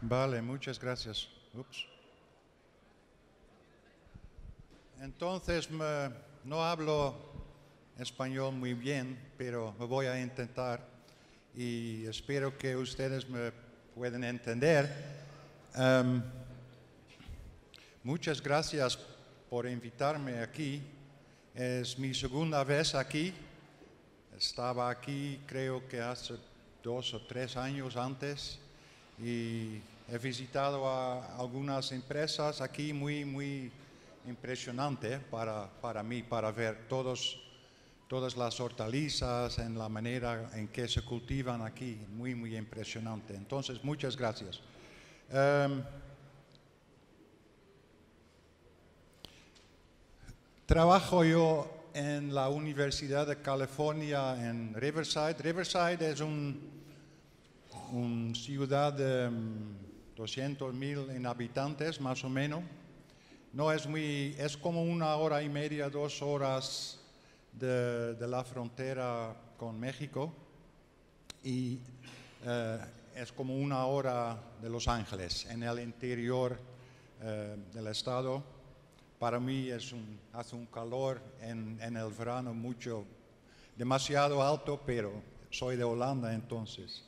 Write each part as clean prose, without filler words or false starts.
Vale, muchas gracias. Ups. Entonces, no hablo español muy bien, pero me voy a intentar y espero que ustedes me puedan entender. Muchas gracias por invitarme aquí. Es mi segunda vez aquí. Estaba aquí creo que hace 2 o 3 años antes y he visitado a algunas empresas aquí muy impresionante para mí, para ver todas las hortalizas en la manera en que se cultivan aquí, muy impresionante. Entonces, muchas gracias. Trabajo yo en la Universidad de California en Riverside. Riverside es una ciudad de 200,000 habitantes más o menos. No es es como 1 hora y media, 2 horas de la frontera con México y es como 1 hora de Los Ángeles en el interior del estado. Para mí hace un calor en el verano demasiado alto, pero soy de Holanda entonces.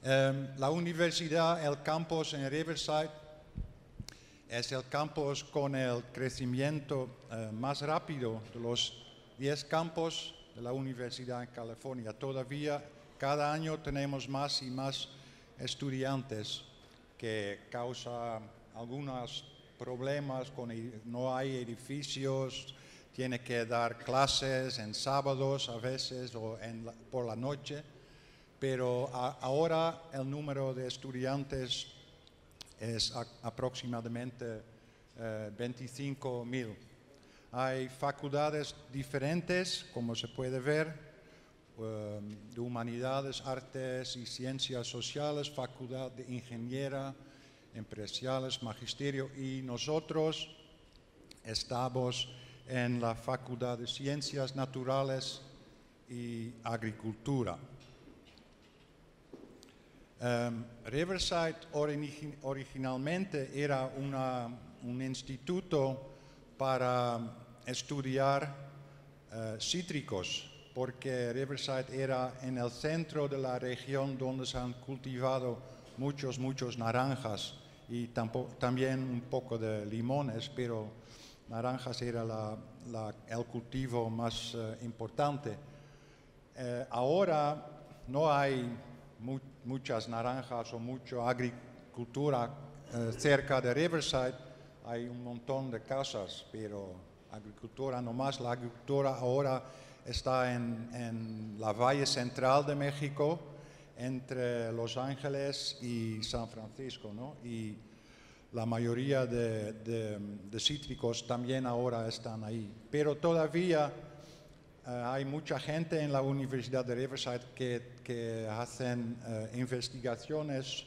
La universidad, el campus en Riverside, es el campus con el crecimiento más rápido de los 10 campus de la Universidad en California. Todavía cada año tenemos más y más estudiantes, que causa algunos problemas, no hay edificios, tiene que dar clases en sábados a veces o por la noche, pero ahora el número de estudiantes es aproximadamente 25,000. Hay facultades diferentes, como se puede ver, de humanidades, artes y ciencias sociales, facultad de ingeniería, empresariales, magisterio, y nosotros estamos en la Facultad de Ciencias Naturales y Agricultura. Riverside originalmente era un instituto para estudiar cítricos, porque Riverside era en el centro de la región donde se han cultivado muchos naranjas y también un poco de limones, pero naranjas era el cultivo más importante. Ahora no hay muchas naranjas o mucha agricultura cerca de Riverside. Hay un montón de casas, pero agricultura no más. La agricultura ahora está en la Valle Central de México, entre Los Ángeles y San Francisco, ¿no? Y la mayoría de cítricos también ahora están ahí. Pero todavía hay mucha gente en la Universidad de Riverside que hacen investigaciones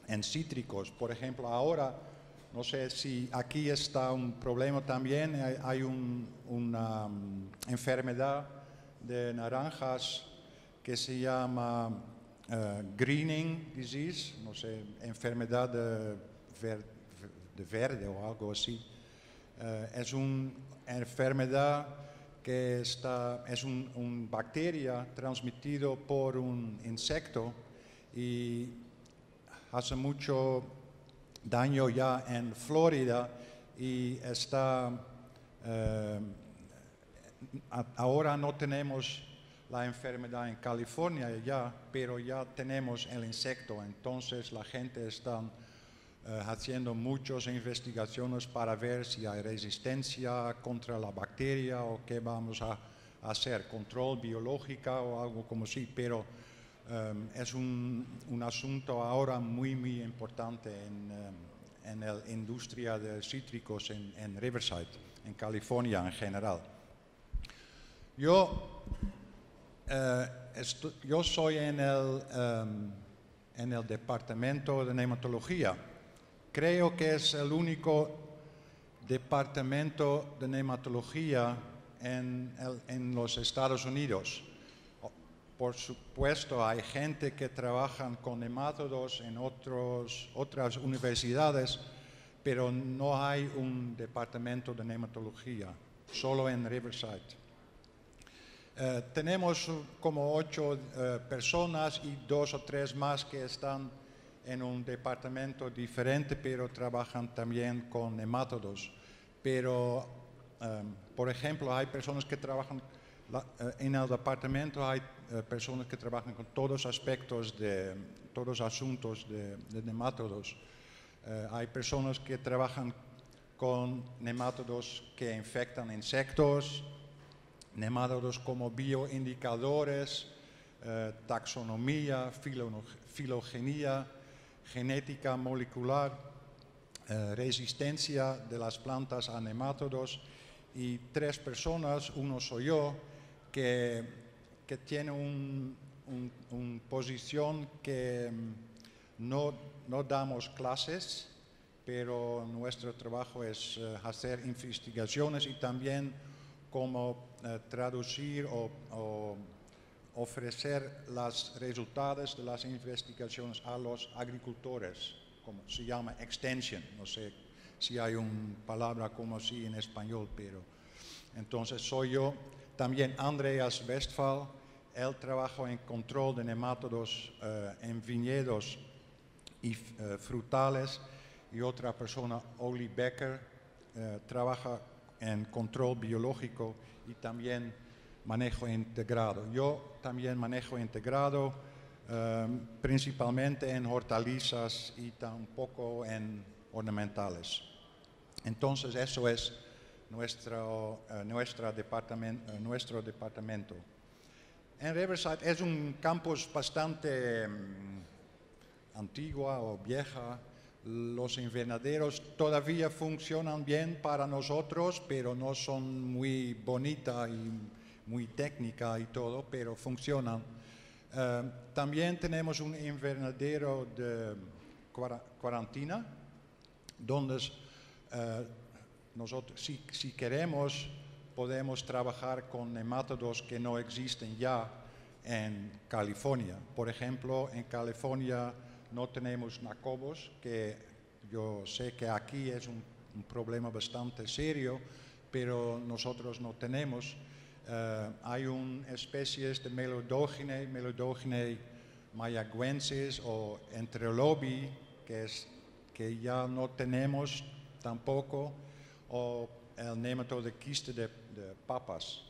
en cítricos. Por ejemplo, ahora, no sé si aquí está un problema también, hay una enfermedad de naranjas que se llama greening disease, no sé, enfermedad de verde o algo así. Es una enfermedad que es una bacteria transmitida por un insecto y hace mucho daño ya en Florida y ahora no tenemos la enfermedad en California ya, pero ya tenemos el insecto. Entonces la gente está haciendo muchas investigaciones para ver si hay resistencia contra la bacteria o qué vamos a hacer, control biológico o algo como así, pero es un asunto ahora muy importante en la industria de cítricos en Riverside, en California en general. Yo soy en el departamento de nematología. Creo que es el único departamento de nematología en los Estados Unidos. Por supuesto, hay gente que trabaja con nemátodos en otras universidades, pero no hay un departamento de nematología, solo en Riverside. Tenemos como 8 personas y 2 o 3 más que están en un departamento diferente, pero trabajan también con nemátodos. Pero, por ejemplo, hay personas que trabajan en el departamento, hay personas que trabajan con todos aspectos todos asuntos de nemátodos. Hay personas que trabajan con nemátodos que infectan insectos, nemátodos como bioindicadores, taxonomía, filogenia, genética molecular, resistencia de las plantas a nemátodos, y 3 personas, uno soy yo, que tiene una posición que no damos clases, pero nuestro trabajo es hacer investigaciones y también como traducir o ofrecer los resultados de las investigaciones a los agricultores, como se llama extension, no sé si hay una palabra como así en español, pero entonces soy yo. También Andreas Westphal, él trabaja en control de nemátodos en viñedos y frutales, y otra persona, Oli Becker, trabaja en control biológico y también manejo integrado. Yo también manejo integrado, principalmente en hortalizas y tampoco en ornamentales. Entonces eso es nuestro departamento. En Riverside es un campus bastante antigua o vieja. Los invernaderos todavía funcionan bien para nosotros, pero no son muy bonitas y muy técnicas y todo, pero funcionan. También tenemos un invernadero de cuarentena, donde nosotros, si queremos, podemos trabajar con nemátodos que no existen ya en California. Por ejemplo, en California no tenemos nacobos, que yo sé que aquí es un problema bastante serio, pero nosotros no tenemos. Hay especies de Melodogene mayagüensis o Entrelobi, que ya no tenemos tampoco, o el nematodo de quiste de papas,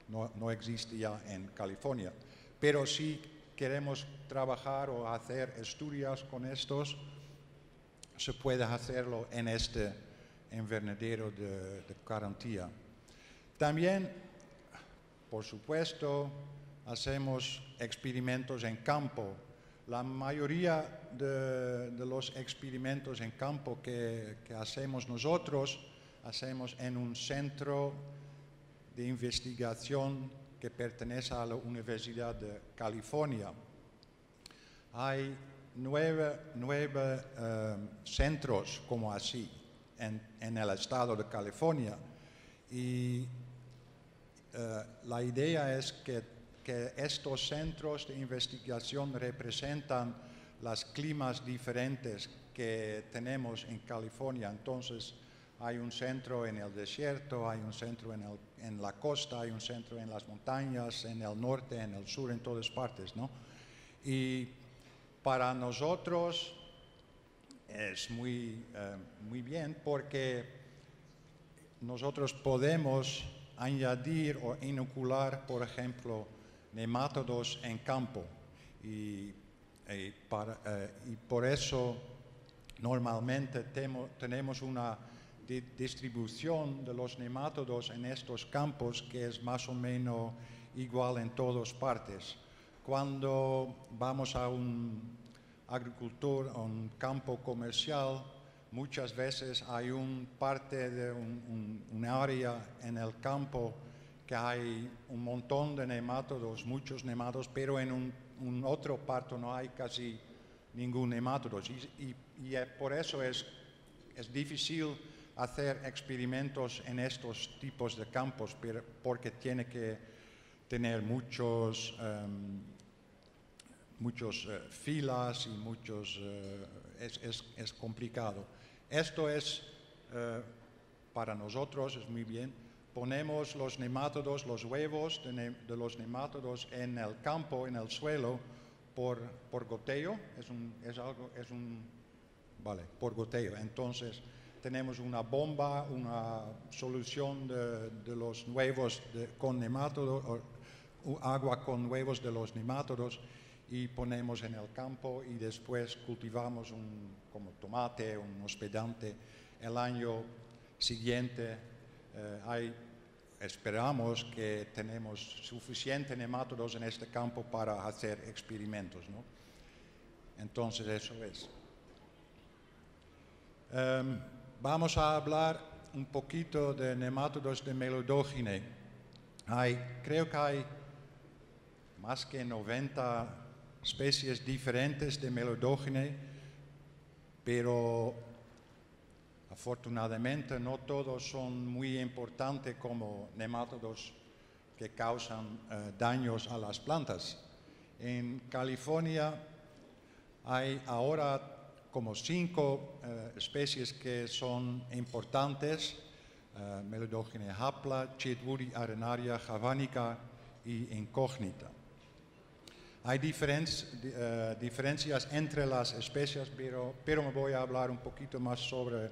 no existe ya en California. Pero si queremos trabajar o hacer estudios con estos, se puede hacerlo en este invernadero de garantía. También, por supuesto, hacemos experimentos en campo. La mayoría de los experimentos en campo que hacemos nosotros, hacemos en un centro de investigación que pertenece a la Universidad de California. Hay 9 centros como así en el estado de California, y la idea es que estos centros de investigación representan los climas diferentes que tenemos en California. Entonces, hay un centro en el desierto, hay un centro en la costa, hay un centro en las montañas, en el norte, en el sur, en todas partes, ¿no? Y para nosotros es muy bien, porque nosotros podemos añadir o inocular, por ejemplo, nemátodos en campo, y por eso normalmente tenemos una distribución de los nemátodos en estos campos que es más o menos igual en todas partes. Cuando vamos a un agricultor, a un campo comercial, muchas veces hay parte de un área en el campo que hay un montón de nemátodos, muchos nemátodos, pero en un otro parte no hay casi ningún nemátodo. Y por eso es difícil hacer experimentos en estos tipos de campos, porque tiene que tener muchos filas y es complicado. Esto es, para nosotros, es muy bien. Ponemos los nemátodos, los huevos de los nemátodos en el campo, en el suelo, por goteo. Por goteo. Entonces, tenemos una bomba, una solución de los huevos con nemátodos, agua con huevos de los nemátodos, y ponemos en el campo y después cultivamos como tomate, un hospedante. El año siguiente esperamos que tenemos suficientes nemátodos en este campo para hacer experimentos, ¿no? Entonces eso es. Vamos a hablar un poquito de nemátodos de Melodogene. Creo que hay más que 90 especies diferentes de Melodogene, pero afortunadamente no todos son muy importantes como nemátodos que causan daños a las plantas. En California hay ahora como 5 especies que son importantes: Melodogene hapla, Chitwoodi arenaria, javanica y incógnita. Hay diferencias entre las especies, pero me voy a hablar un poquito más sobre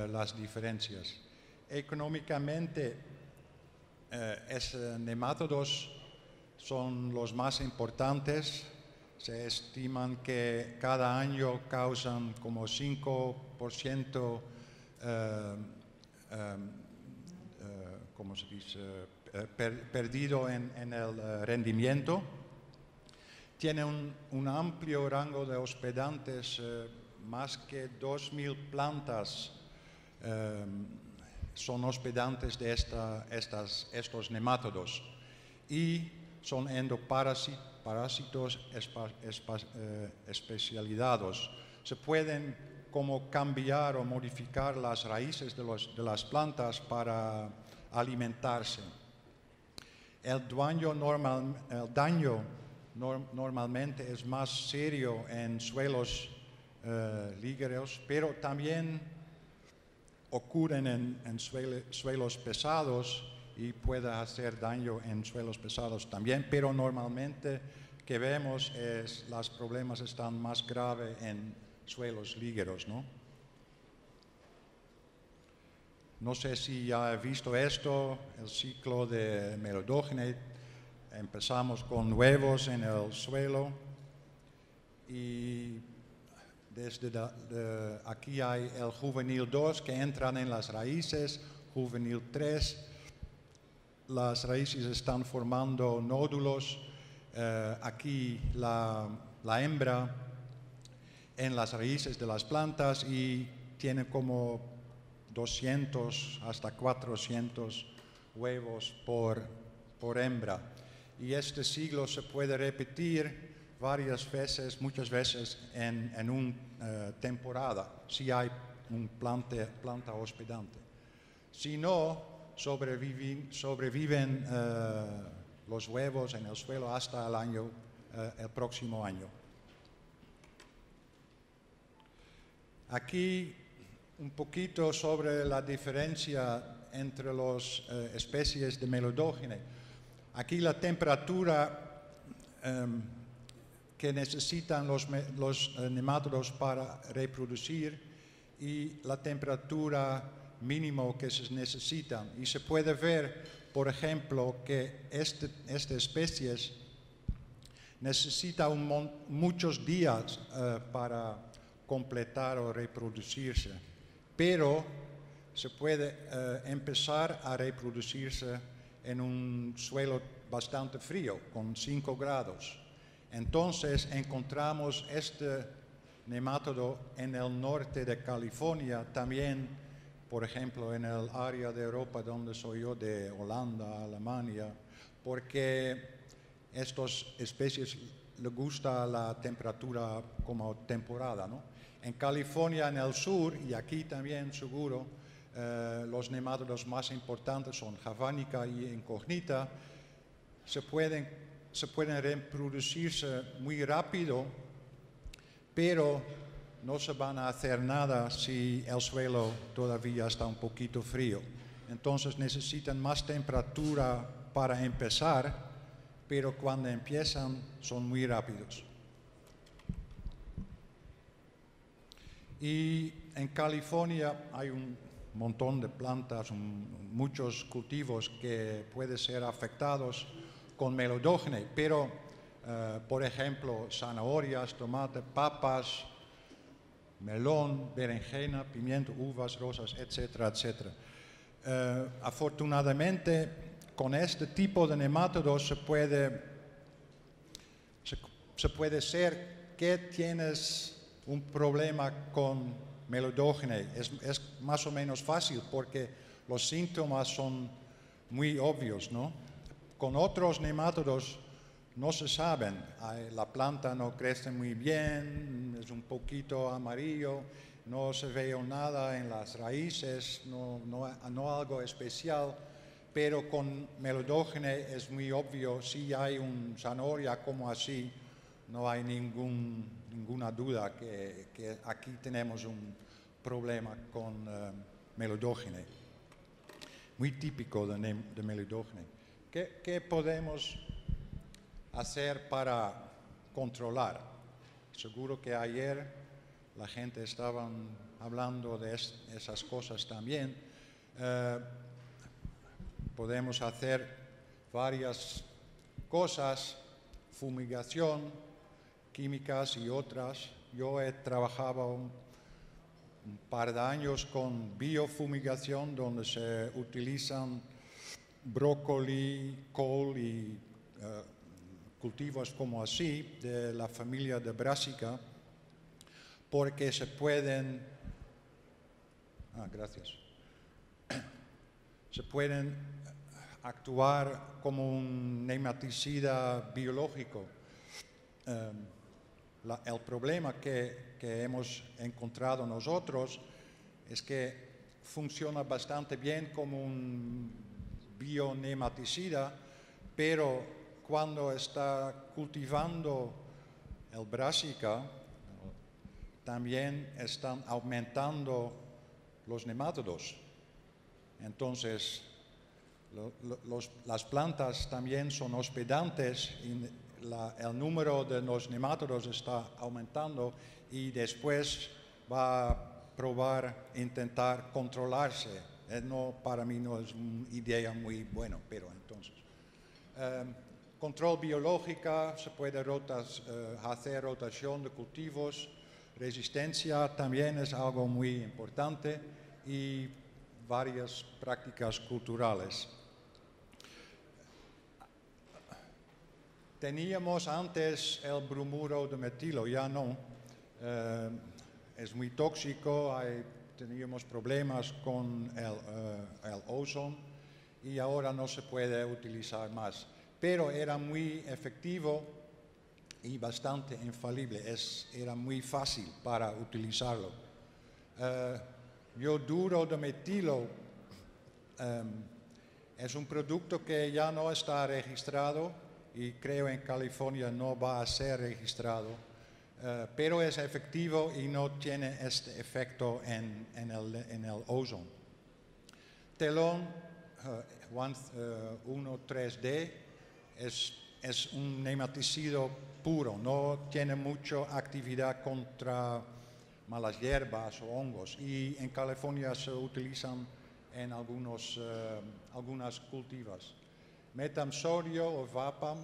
las diferencias. Económicamente, nemátodos son los más importantes. Se estiman que cada año causan como 5%, ¿cómo se dice? Perdido en el rendimiento. Tiene un amplio rango de hospedantes, más que 2.000 plantas son hospedantes de estos nemátodos, y son endoparásitos especializados. Se pueden como cambiar o modificar las raíces de las plantas para alimentarse. El daño normalmente es más serio en suelos ligeros, pero también ocurren en suelos pesados y puede hacer daño en suelos pesados también, pero normalmente que vemos los problemas están más graves en suelos ligeros, ¿no? No sé si ya he visto esto, el ciclo de Melodogene. Empezamos con huevos en el suelo y desde aquí hay el juvenil 2 que entran en las raíces, juvenil 3. Las raíces están formando nódulos. Aquí la hembra en las raíces de las plantas y tiene como 200 hasta 400 huevos por hembra. Y este ciclo se puede repetir muchas veces en una temporada, si hay una planta hospedante. Si no, sobreviven los huevos en el suelo hasta el próximo año. Aquí un poquito sobre la diferencia entre las especies de Melodogene. Aquí la temperatura que necesitan los nemátodos para reproducir y la temperatura mínimo que se necesitan. Y se puede ver, por ejemplo, que esta especie necesita muchos días para completar o reproducirse, pero se puede empezar a reproducirse en un suelo bastante frío, con 5 grados. Entonces encontramos este nemátodo en el norte de California, también, por ejemplo, en el área de Europa donde soy yo, de Holanda, Alemania, porque estas especies les gusta la temperatura como temporada, ¿no? En California, en el sur, y aquí también seguro, los nemátodos más importantes son javanica y incógnita. se pueden reproducirse muy rápido, pero no se van a hacer nada si el suelo todavía está un poquito frío. Entonces necesitan más temperatura para empezar, pero cuando empiezan son muy rápidos. Y en California hay un montón de plantas, muchos cultivos que pueden ser afectados con melodógene, pero por ejemplo zanahorias, tomate, papas, melón, berenjena, pimiento, uvas, rosas, etcétera, etcétera. Afortunadamente, con este tipo de nemátodos se puede ser que tienes un problema con melodógene. Es más o menos fácil porque los síntomas son muy obvios, ¿no? Con otros nemátodos no se saben. La planta no crece muy bien, es un poquito amarillo, no se ve nada en las raíces, no algo especial, pero con melodógene es muy obvio. Si hay un zanahoria como así, no hay ninguna duda que aquí tenemos un problema con melodógene, muy típico de melodógene. ¿Qué podemos hacer para controlar? Seguro que ayer la gente estaba hablando de esas cosas también. Podemos hacer varias cosas, fumigación, químicas y otras. Yo he trabajado un par de años con biofumigación, donde se utilizan brócoli, col y cultivos como así, de la familia de Brassica, porque se pueden actuar como un nematicida biológico. El problema que hemos encontrado nosotros es que funciona bastante bien como un bionematicida, pero cuando está cultivando el Brassica, también están aumentando los nemátodos. Entonces, las plantas también son hospedantes y el número de los nemátodos está aumentando, y después va a probar, intentar controlarse. Para mí no es una idea muy buena, pero entonces. Control biológica, se puede hacer rotación de cultivos. Resistencia también es algo muy importante, y varias prácticas culturales. Teníamos antes el bromuro de metilo, ya no. Es muy tóxico, teníamos problemas con el ozono y ahora no se puede utilizar más. Pero era muy efectivo y bastante infalible, era muy fácil para utilizarlo. Yoduro de metilo es un producto que ya no está registrado y creo en California no va a ser registrado, pero es efectivo y no tiene este efecto en el ozono. Telón 1,3-D es un nematicida puro, no tiene mucha actividad contra malas hierbas o hongos, y en California se utilizan en algunas cultivos. Metamsorio o Vapam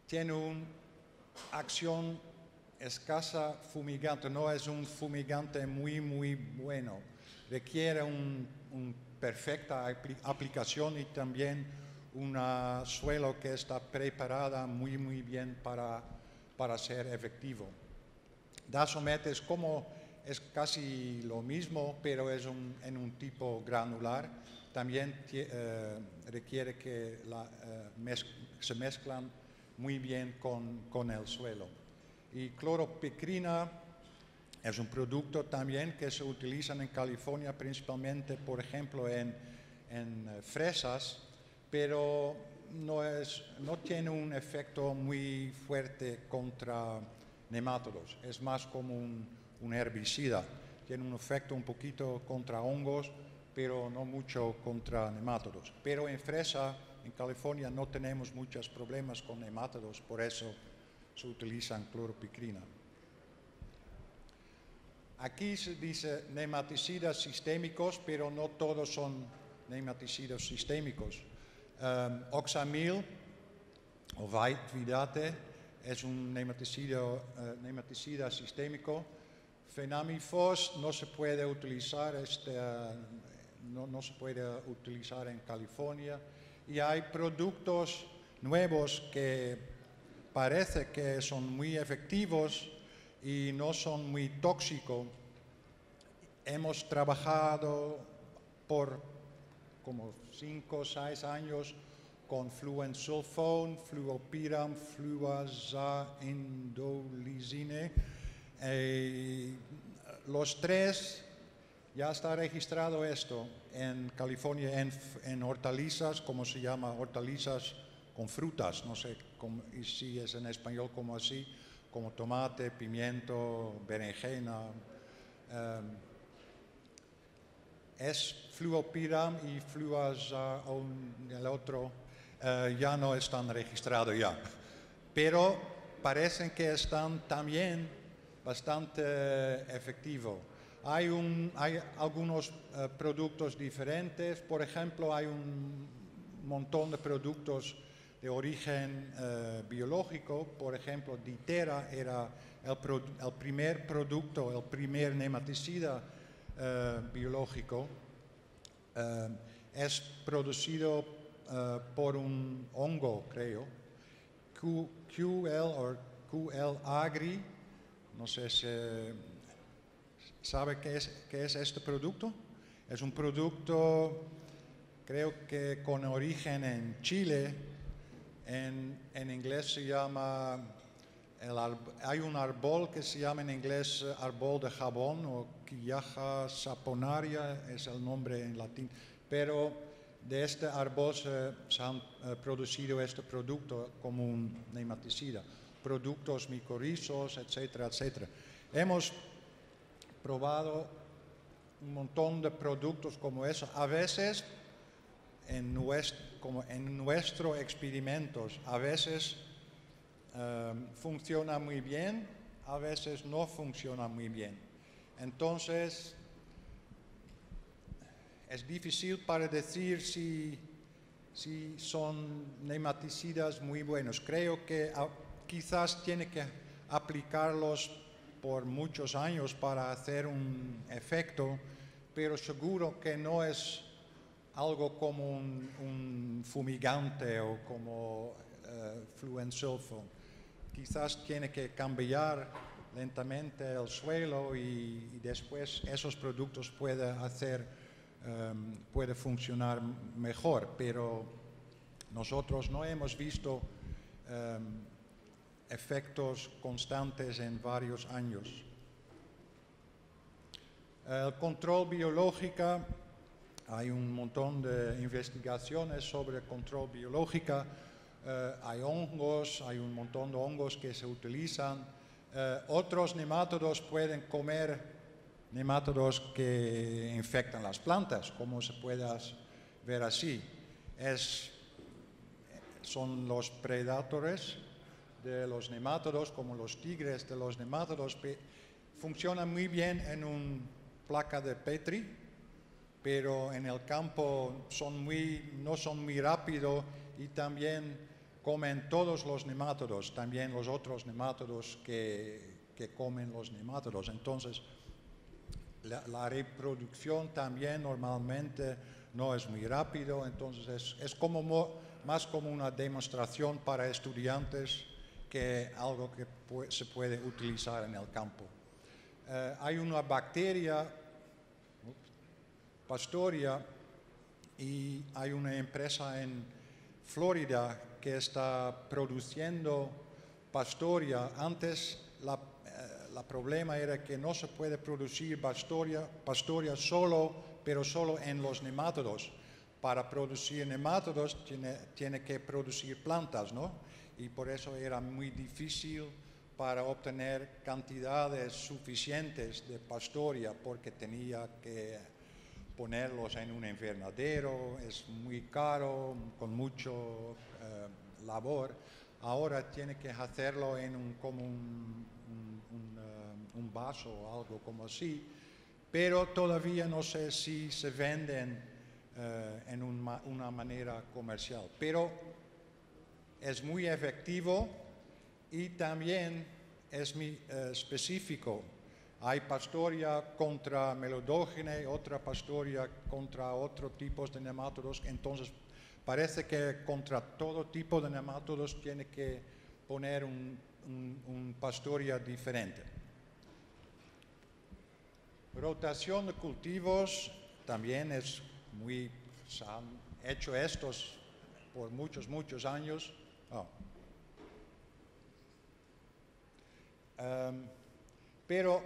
tiene una acción escasa fumigante, no es un fumigante muy bueno, requiere una perfecta aplicación y también un suelo que está preparada muy bien para ser efectivo. Dasomet es casi lo mismo, pero es en un tipo granular. También requiere que se mezclan muy bien con el suelo. Y cloropicrina es un producto también que se utiliza en California principalmente, por ejemplo, en fresas, pero no tiene un efecto muy fuerte contra nemátodos. Es más como un herbicida. Tiene un efecto un poquito contra hongos, pero no mucho contra nemátodos. Pero en fresa, en California, no tenemos muchos problemas con nemátodos, por eso se utilizan cloropicrina. Aquí se dice nematicidas sistémicos, pero no todos son nematicidas sistémicos. Oxamil o Vidate es un nematicida sistémico. Fenamifos no se puede utilizar, no se puede utilizar en California. Y hay productos nuevos que parece que son muy efectivos y no son muy tóxicos. Hemos trabajado por como 5 o 6 años con fluensulfone, fluopiram, fluazaindolisine. Los 3 ya está registrado esto en California en hortalizas, como se llama, hortalizas con frutas, no sé si es en español como así, como tomate, pimiento, berenjena. Es fluopiram y fluazaindolisine, el otro ya no están registrados ya, pero parecen que están también bastante efectivos. Hay algunos productos diferentes, por ejemplo, hay un montón de productos de origen biológico. Por ejemplo, Ditera era el primer producto, el primer nematicida biológico. Es producido por un hongo, creo, QL agri. No sé si sabe qué es este producto. Es un producto, creo que con origen en Chile. En inglés se llama, hay un árbol que se llama en inglés árbol de jabón o Quillaja saponaria, es el nombre en latín, pero de este árbol se han producido este producto como un nematicida, productos micorrizos, etcétera, etcétera. Hemos probado un montón de productos como eso, a veces como en nuestros experimentos, a veces funciona muy bien, a veces no funciona muy bien. Entonces, es difícil para decir si son nematicidas muy buenos. Creo que quizás tiene que aplicarlos por muchos años para hacer un efecto, pero seguro que no es algo como un fumigante o como fluensulfone. Quizás tiene que cambiar lentamente el suelo y después esos productos puede funcionar mejor, pero nosotros no hemos visto efectos constantes en varios años. El control biológico. Hay un montón de investigaciones sobre control biológico. Hay hongos, hay un montón de hongos que se utilizan. Otros nemátodos pueden comer nemátodos que infectan las plantas, como se puede ver así. Son los predadores de los nemátodos, como los tigres de los nemátodos. Funcionan muy bien en una placa de Petri, pero en el campo no son muy rápidos y también comen todos los nemátodos, también los otros nemátodos que comen los nemátodos. Entonces, la reproducción también normalmente no es muy rápido, entonces es más como una demostración para estudiantes que algo que se puede utilizar en el campo. Hay una bacteria Pastoria, y hay una empresa en Florida que está produciendo Pastoria. Antes el problema era que no se puede producir Pastoria pero solo en los nemátodos. para producir nematodos tiene que producir plantas, ¿no? Y por eso era muy difícil para obtener cantidades suficientes de pastoria, porque tenía que ponerlos en un invernadero, es muy caro, con mucho labor. Ahora tiene que hacerlo en como un vaso o algo como así, pero todavía no sé si se venden en una manera comercial. Pero es muy efectivo y también es muy específico. Hay pastoria contra melodógene, otra pastoria contra otros tipos de nematodos. Entonces, parece que contra todo tipo de nematodos tiene que poner un pastoria diferente. Rotación de cultivos también es muy... Se han hecho estos por muchos años. Pero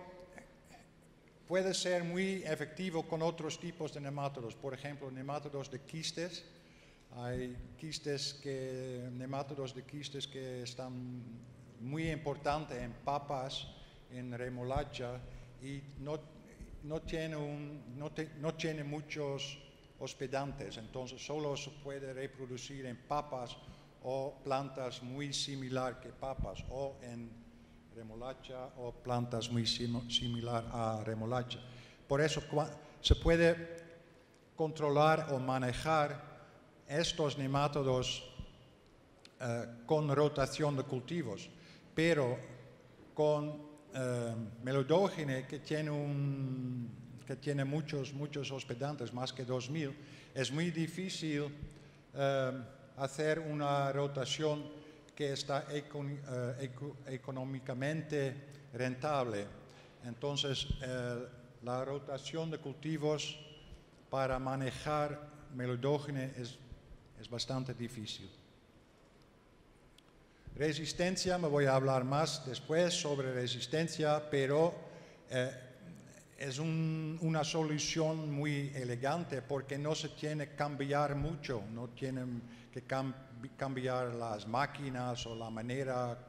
puede ser muy efectivo con otros tipos de nematodos. Por ejemplo, nematodos de quistes. Hay nematodos de quistes que están muy importantes en papas, en remolacha, y no tiene muchos hospedantes, entonces solo se puede reproducir en papas o plantas muy similar que papas, o en remolacha o plantas muy similar a remolacha. Por eso se puede controlar o manejar estos nemátodos con rotación de cultivos, pero con melodógene que tiene muchos hospedantes, más que 2000, es muy difícil hacer una rotación que está económicamente rentable. Entonces, la rotación de cultivos para manejar melodógene es bastante difícil. Resistencia, me voy a hablar más después sobre resistencia, pero es una solución muy elegante porque no se tiene que cambiar mucho, no tienen que cambiar las máquinas o la manera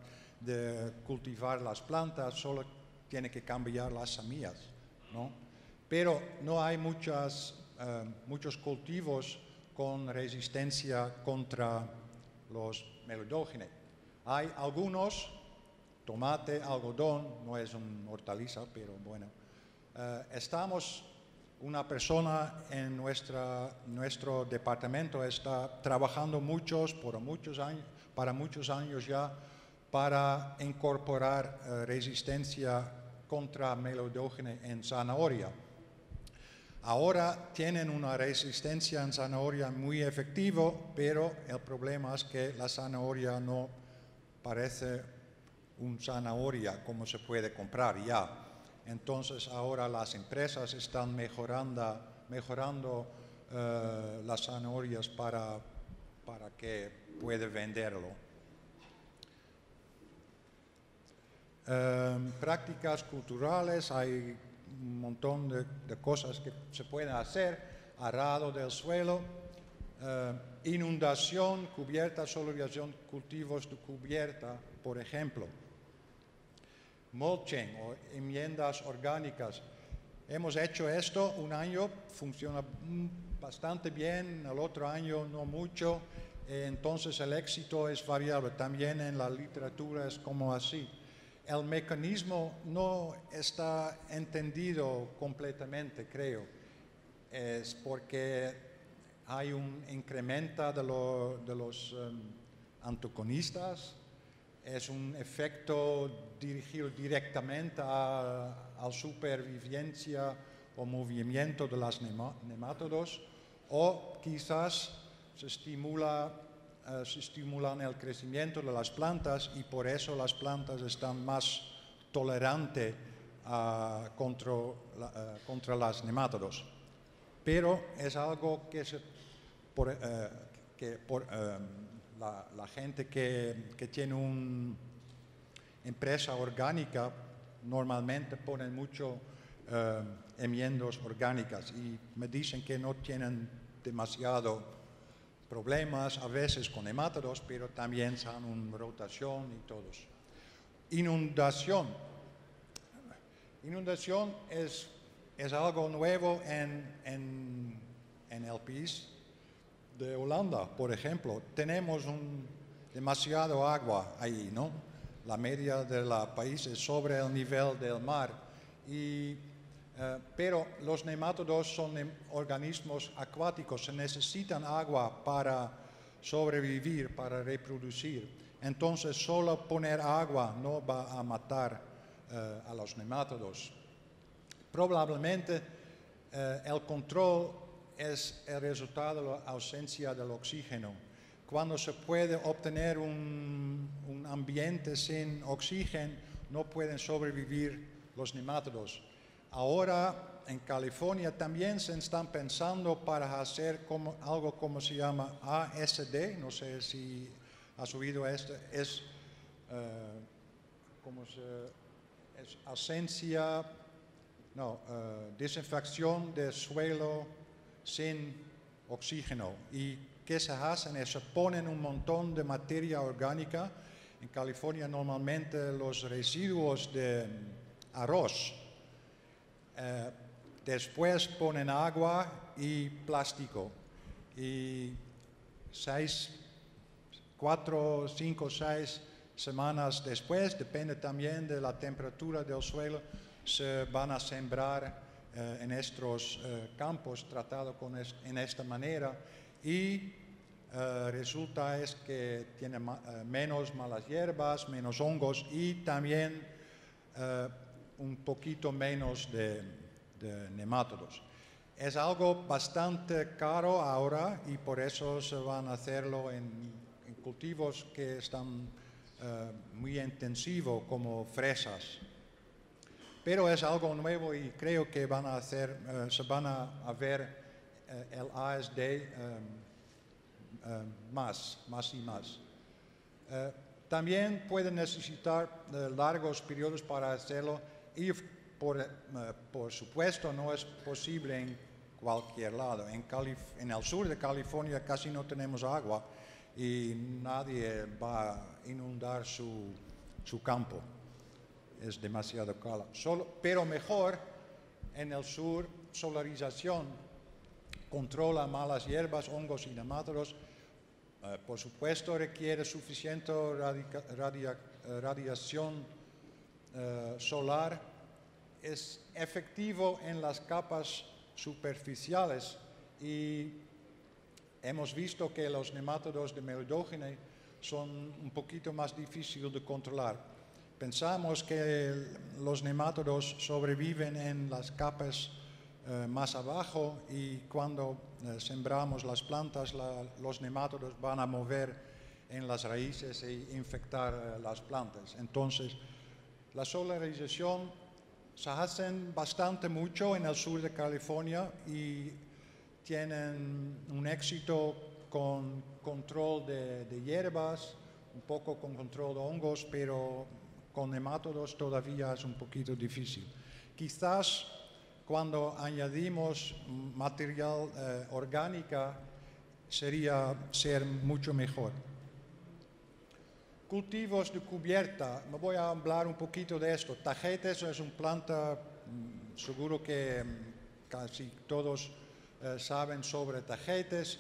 de cultivar las plantas, solo tiene que cambiar las semillas, ¿no? Pero no hay muchos cultivos con resistencia contra los melodógenes. Hay algunos, tomate, algodón, no es una hortaliza, pero bueno. Una persona en nuestro departamento está trabajando para muchos años ya, para incorporar resistencia contra melodógene en zanahoria. Ahora tienen una resistencia en zanahoria muy efectiva, pero el problema es que la zanahoria no parece una zanahoria como se puede comprar ya. Entonces ahora las empresas están mejorando las zanahorias para que pueda venderlo. Prácticas culturales, hay un montón de cosas que se pueden hacer: arado del suelo, inundación, cubierta, solubilización, cultivos de cubierta, por ejemplo. Mulching o enmiendas orgánicas. Hemos hecho esto un año, funciona bastante bien, el otro año no mucho, entonces el éxito es variable. También en la literatura es como así. El mecanismo no está entendido completamente, creo. Es porque hay un incremento de los antagonistas. Es un efecto dirigido directamente a la supervivencia o movimiento de los nemátodos, o quizás se estimulan el crecimiento de las plantas y por eso las plantas están más tolerantes contra los nemátodos. Pero es algo que la gente que tiene una empresa orgánica normalmente ponen mucho enmiendas orgánicas y me dicen que no tienen demasiado problemas, a veces con nemátodos, pero también son una rotación y todos. Inundación. Inundación es algo nuevo en el país de Holanda, por ejemplo. Tenemos demasiado agua ahí, ¿no? La media del país es sobre el nivel del mar. Pero los nemátodos son organismos acuáticos, se necesitan agua para sobrevivir, para reproducir. Entonces, solo poner agua no va a matar a los nemátodos. Probablemente el control es el resultado de la ausencia del oxígeno. Cuando se puede obtener un ambiente sin oxígeno, no pueden sobrevivir los nemátodos. Ahora en California también se están pensando para hacer algo como se llama ASD, no sé si has oído esto, es desinfección de suelo sin oxígeno. ¿Y qué se hacen? Se ponen un montón de materia orgánica. En California normalmente los residuos de arroz. Después ponen agua y plástico. Y 4, 5, 6 semanas después, depende también de la temperatura del suelo, se van a sembrar en estos campos tratados en esta manera y resulta es que tiene menos malas hierbas, menos hongos y también un poquito menos de nemátodos. Es algo bastante caro ahora y por eso se van a hacerlo en cultivos que están muy intensivos como fresas. Pero es algo nuevo y creo que se van a ver el ASD más y más. También pueden necesitar largos periodos para hacerlo y por supuesto no es posible en cualquier lado. En el sur de California casi no tenemos agua y nadie va a inundar su campo. Es demasiado caro. Pero mejor en el sur, solarización controla malas hierbas, hongos y nemátodos. Por supuesto requiere suficiente radiación solar. Es efectivo en las capas superficiales y hemos visto que los nemátodos de Melodogene son un poquito más difíciles de controlar. Pensamos que los nemátodos sobreviven en las capas más abajo y cuando sembramos las plantas, los nemátodos van a mover en las raíces e infectar las plantas. Entonces, la solarización se hace bastante mucho en el sur de California y tienen un éxito con control de hierbas, un poco con control de hongos, pero con nemátodos todavía es un poquito difícil. Quizás cuando añadimos material orgánica sería ser mucho mejor. Cultivos de cubierta, me voy a hablar un poquito de esto. Tagetes es una planta, seguro que casi todos saben sobre tagetes.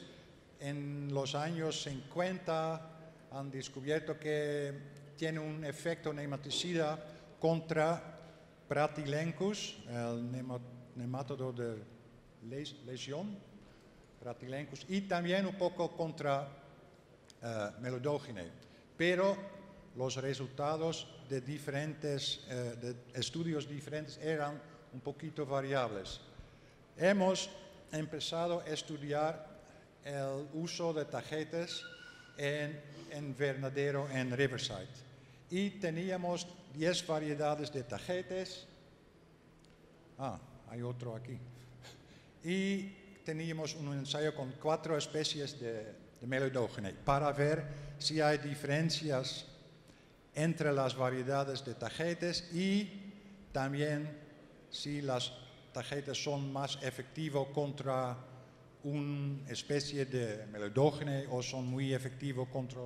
En los años 50 han descubierto que tiene un efecto nematicida contra Pratylencus, el nemátodo de lesión, Pratylencus, y también un poco contra Melodogene. Pero los resultados de estudios diferentes eran un poquito variables. Hemos empezado a estudiar el uso de tagetes en invernadero en Riverside. Y teníamos 10 variedades de tagetes. Hay otro aquí. Y teníamos un ensayo con 4 especies de Melodogene para ver si hay diferencias entre las variedades de tagetes y también si las tagetes son más efectivos contra una especie de melodógene o son muy efectivos contra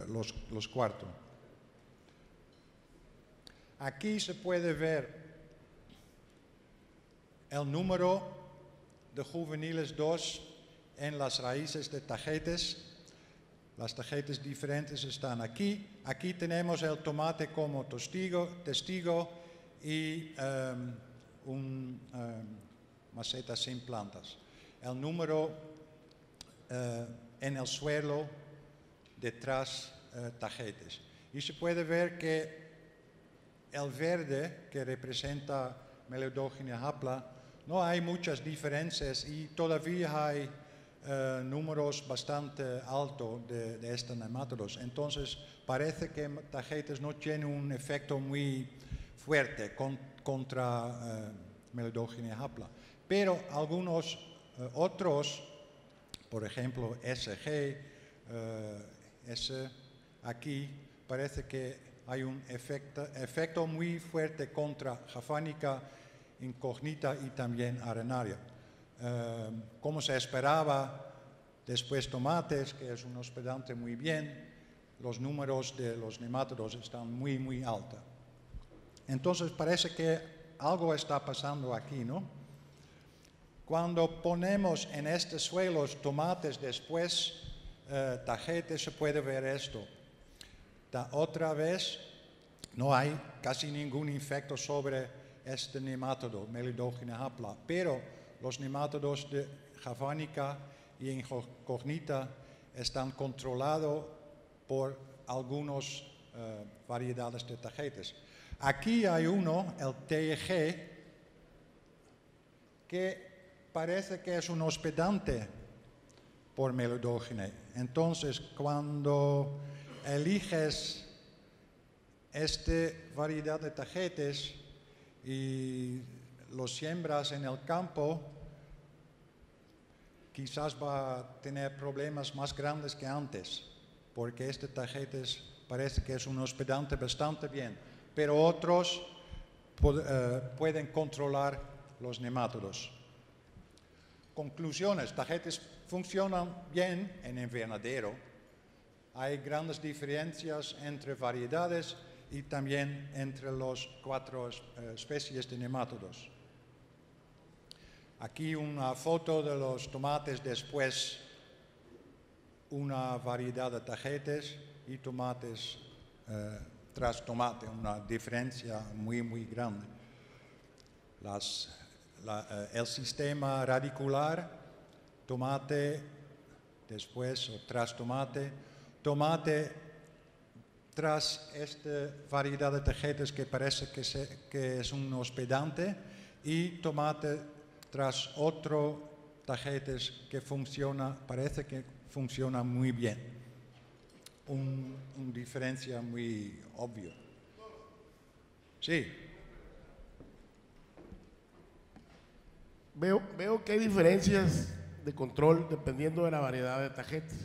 los cuartos. Aquí se puede ver el número de juveniles 2 en las raíces de tagetes. Las tagetes diferentes están aquí. Aquí tenemos el tomate como testigo y maceta sin plantas. El número en el suelo detrás tagetes. Y se puede ver que el verde, que representa Melodogenia hapla, no hay muchas diferencias y todavía hay números bastante altos de estos nematodos. Entonces parece que tagetes no tienen un efecto muy fuerte contra Melodogenia hapla. Pero algunos otros, por ejemplo SG, S aquí, parece que hay un efecto muy fuerte contra Javanica incognita y también arenaria. Como se esperaba, después tomates, que es un hospedante muy bien, los números de los nematodos están muy altos. Entonces parece que algo está pasando aquí, ¿no? Cuando ponemos en estos suelos tomates después tagetes, se puede ver esto. Otra vez no hay casi ningún efecto sobre este nemátodo, Melodogenia hapla, pero los nemátodos de Javanica y incognita están controlados por algunas variedades de tagetes. Aquí hay uno, el TEG, que parece que es un hospedante por Melodogenia. Entonces, cuando eliges esta variedad de tagetes y los siembras en el campo, quizás va a tener problemas más grandes que antes, porque este tagetes parece que es un hospedante bastante bien, pero otros pueden controlar los nemátodos. Conclusiones: tagetes funcionan bien en invernadero. Hay grandes diferencias entre variedades y también entre las 4 especies de nemátodos. Aquí una foto de los tomates después una variedad de tagetes y tomates tras tomate, una diferencia muy grande. El sistema radicular, tomate después o tras tomate, tomate tras esta variedad de tagetes que parece que es un hospedante y tomate tras otro tagetes que parece que funciona muy bien. Una diferencia muy obvia. Sí. Veo que hay diferencias de control dependiendo de la variedad de tagetes.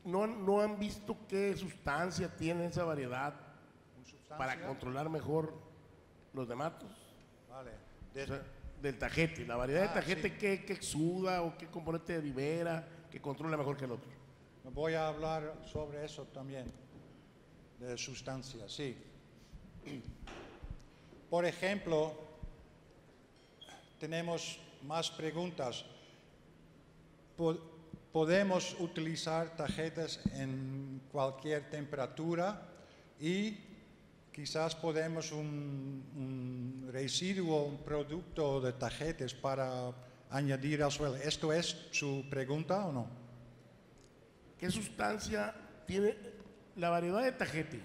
¿No han visto qué sustancia tiene esa variedad para controlar mejor los nematos? Vale. O sea, del tajete, la variedad de tajete, sí. ¿Qué exuda o qué componente libera que controla mejor que el otro? Voy a hablar sobre eso también, de sustancias, sí. Por ejemplo, tenemos más preguntas. Podemos utilizar tagetes en cualquier temperatura y quizás podemos un residuo, un producto de tagetes para añadir al suelo. ¿Esto es su pregunta o no? ¿Qué sustancia tiene la variedad de tajete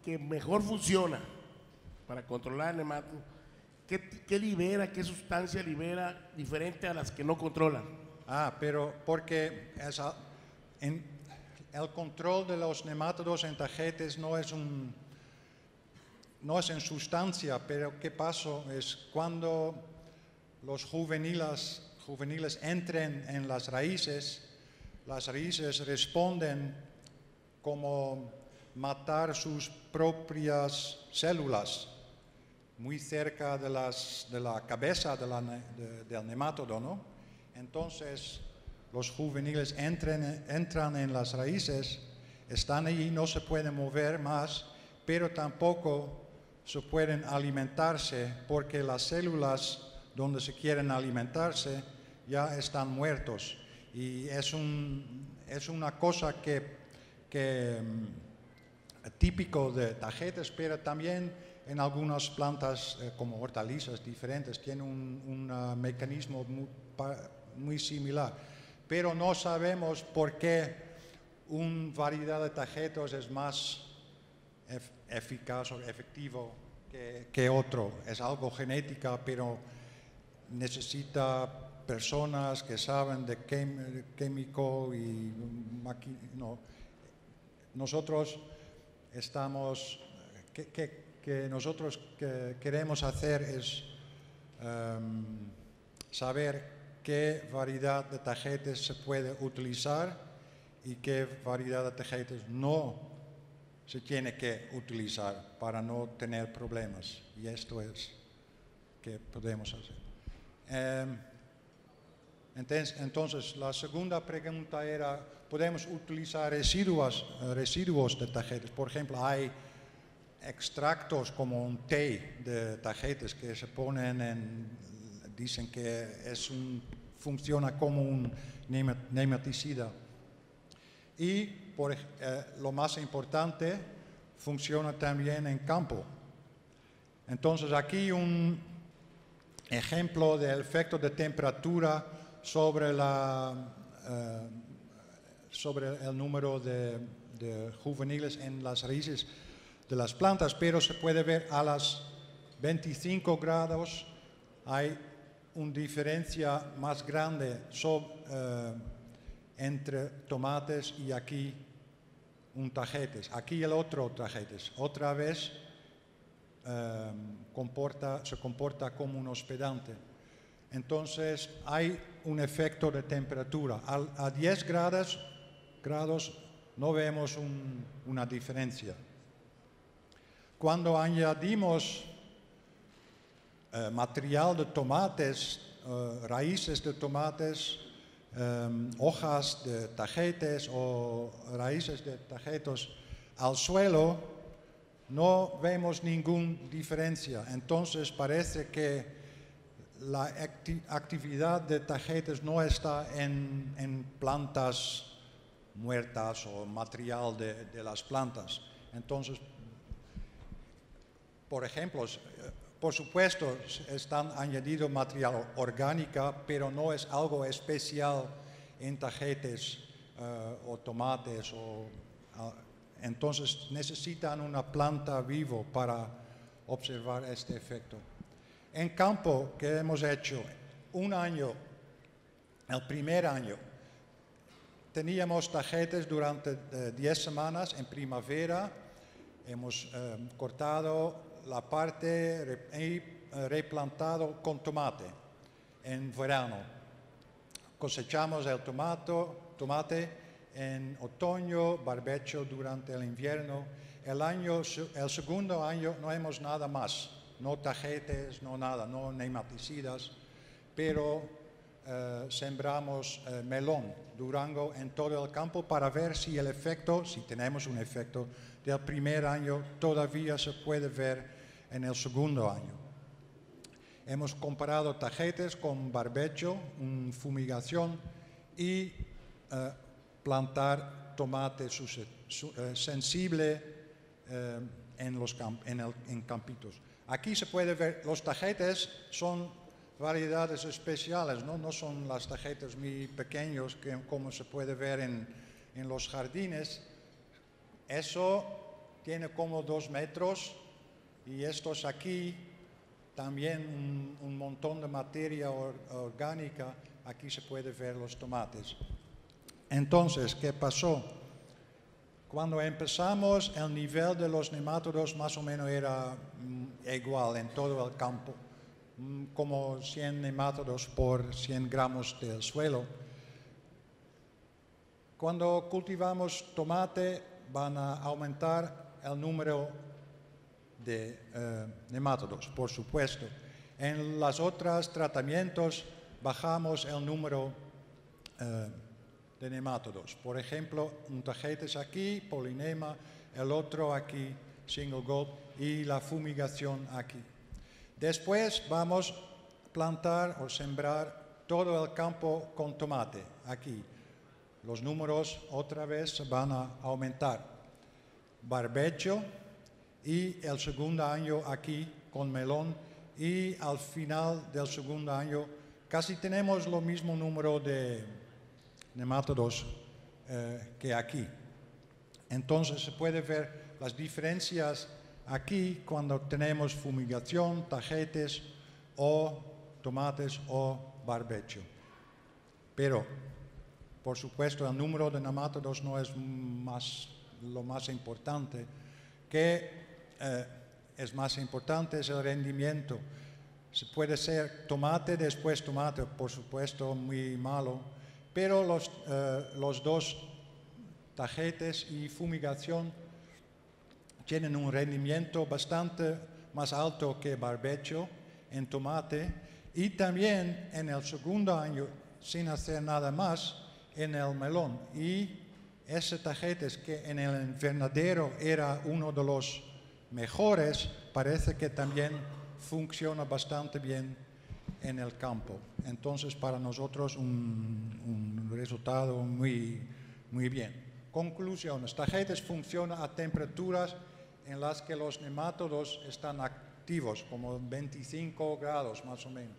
que mejor funciona para controlar el nemato? ¿Qué libera, qué sustancia libera diferente a las que no controlan? Pero porque el control de los nemátodos en tagetes no es en sustancia, pero ¿qué pasa? Es cuando los juveniles entren en las raíces responden como matar sus propias células muy cerca de la cabeza del nemátodo, ¿no? Entonces los juveniles entran en las raíces, están allí, no se pueden mover más, pero tampoco se pueden alimentarse porque las células donde se quieren alimentarse ya están muertos. Y es una cosa típico de Tagetes, pero también en algunas plantas como hortalizas diferentes tiene un mecanismo muy similar. Pero no sabemos por qué una variedad de tagetos es más eficaz o efectivo que otro. Es algo genética, pero necesita personas que saben de químico y no. Nosotros estamos, que nosotros queremos hacer es saber qué variedad de tagetes se puede utilizar y qué variedad de tagetes no se tiene que utilizar para no tener problemas. Y esto es que podemos hacer. Entonces, la segunda pregunta era, ¿podemos utilizar residuos de tagetes? Por ejemplo, hay extractos como un té de tagetes que se ponen dicen que funciona como un nematicida. Y lo más importante, funciona también en campo. Entonces aquí un ejemplo del efecto de temperatura sobre el número de juveniles en las raíces de las plantas, pero se puede ver a las 25 grados hay una diferencia más grande entre tomates y aquí un tagetes. Aquí el otro tagetes. Otra vez se comporta como un hospedante. Entonces hay un efecto de temperatura. A 10 grados no vemos una diferencia. Cuando añadimos material de tomates, raíces de tomates, hojas de tagetes o raíces de tagetos al suelo, no vemos ninguna diferencia. Entonces parece que la actividad de tagetes no está en plantas muertas o material de las plantas. Entonces, por ejemplo, por supuesto, están añadido material orgánico, pero no es algo especial en tagetes o tomates. Entonces necesitan una planta viva para observar este efecto. En campo, ¿qué hemos hecho? Un año, el primer año, teníamos tagetes durante 10 semanas en primavera. Hemos cortado la parte y replantado con tomate en verano. Cosechamos el tomate en otoño, barbecho durante el invierno. El segundo año no hemos nada más, no tagetes, no nada, no nematicidas, pero sembramos melón, durango en todo el campo para ver si tenemos un efecto del primer año todavía se puede ver en el segundo año. Hemos comparado tagetes con barbecho, fumigación y plantar tomate sensible en campitos. Aquí se puede ver, los tagetes son variedades especiales, no son las tagetes muy pequeños como se puede ver en los jardines. Eso tiene como 2 metros y estos aquí también un montón de materia orgánica. Aquí se puede ver los tomates. Entonces, ¿qué pasó? Cuando empezamos, el nivel de los nemátodos más o menos era igual en todo el campo, como 100 nemátodos por 100 gramos del suelo. Cuando cultivamos tomate, van a aumentar el número de nemátodos, por supuesto. En los otros tratamientos bajamos el número de nemátodos. Por ejemplo, un Tagetes aquí, Polinema, el otro aquí, Single Gold, y la fumigación aquí. Después vamos a plantar o sembrar todo el campo con tomate aquí. Los números otra vez van a aumentar. Barbecho y el segundo año aquí con melón, y al final del segundo año casi tenemos lo mismo número de nemátodos que aquí. Entonces se puede ver las diferencias aquí cuando tenemos fumigación, tagetes o tomates o barbecho. Pero, por supuesto, el número de nemátodos no es lo más importante. Que es más importante es el rendimiento. Se puede ser tomate, después tomate, por supuesto, muy malo, pero los dos, tagetes y fumigación, tienen un rendimiento bastante más alto que barbecho en tomate, y también en el segundo año, sin hacer nada más, en el melón. Y ese tagetes que en el invernadero era uno de los mejores, parece que también funciona bastante bien en el campo. Entonces, para nosotros un resultado muy bien. Conclusiones. Tagetes funciona a temperaturas en las que los nemátodos están activos, como 25 grados más o menos.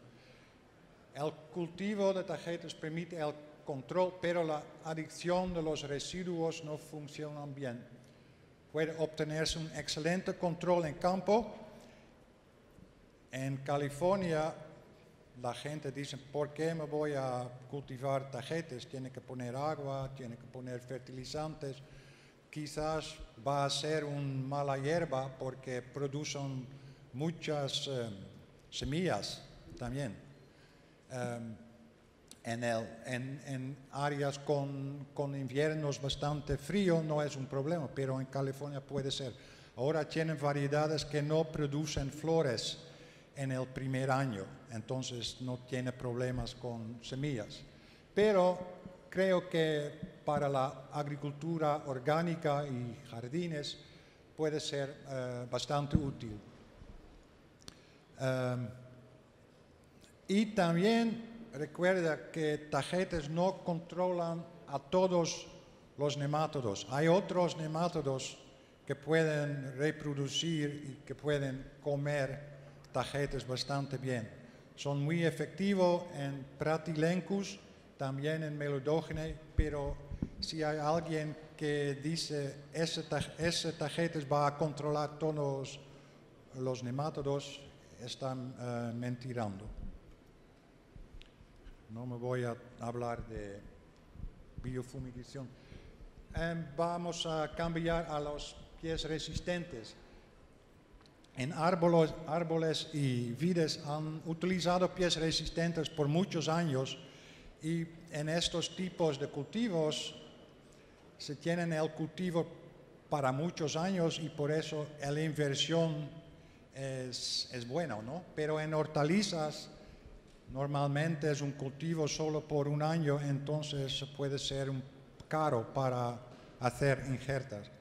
El cultivo de tagetes permite el control, pero la adicción de los residuos no funciona bien. Puede obtenerse un excelente control en campo. En California, la gente dice, ¿por qué me voy a cultivar tagetes? Tiene que poner agua, tiene que poner fertilizantes. Quizás va a ser una mala hierba porque producen muchas semillas también. En áreas con inviernos bastante fríos no es un problema, pero en California puede ser. Ahora tienen variedades que no producen flores en el primer año, entonces no tiene problemas con semillas. Pero creo que para la agricultura orgánica y jardines puede ser bastante útil. Y también recuerda que tagetes no controlan a todos los nemátodos. Hay otros nemátodos que pueden reproducir y que pueden comer tagetes bastante bien. Son muy efectivos en Pratylencus, también en Melodogene, pero si hay alguien que dice ese tagetes va a controlar todos los nemátodos, están mentirando. No me voy a hablar de biofumigación. Vamos a cambiar a los pies resistentes. En árboles y vides han utilizado pies resistentes por muchos años, y en estos tipos de cultivos se tienen el cultivo para muchos años y por eso la inversión es buena, ¿no? Pero en hortalizas normalmente es un cultivo solo por un año, entonces puede ser caro para hacer injertas.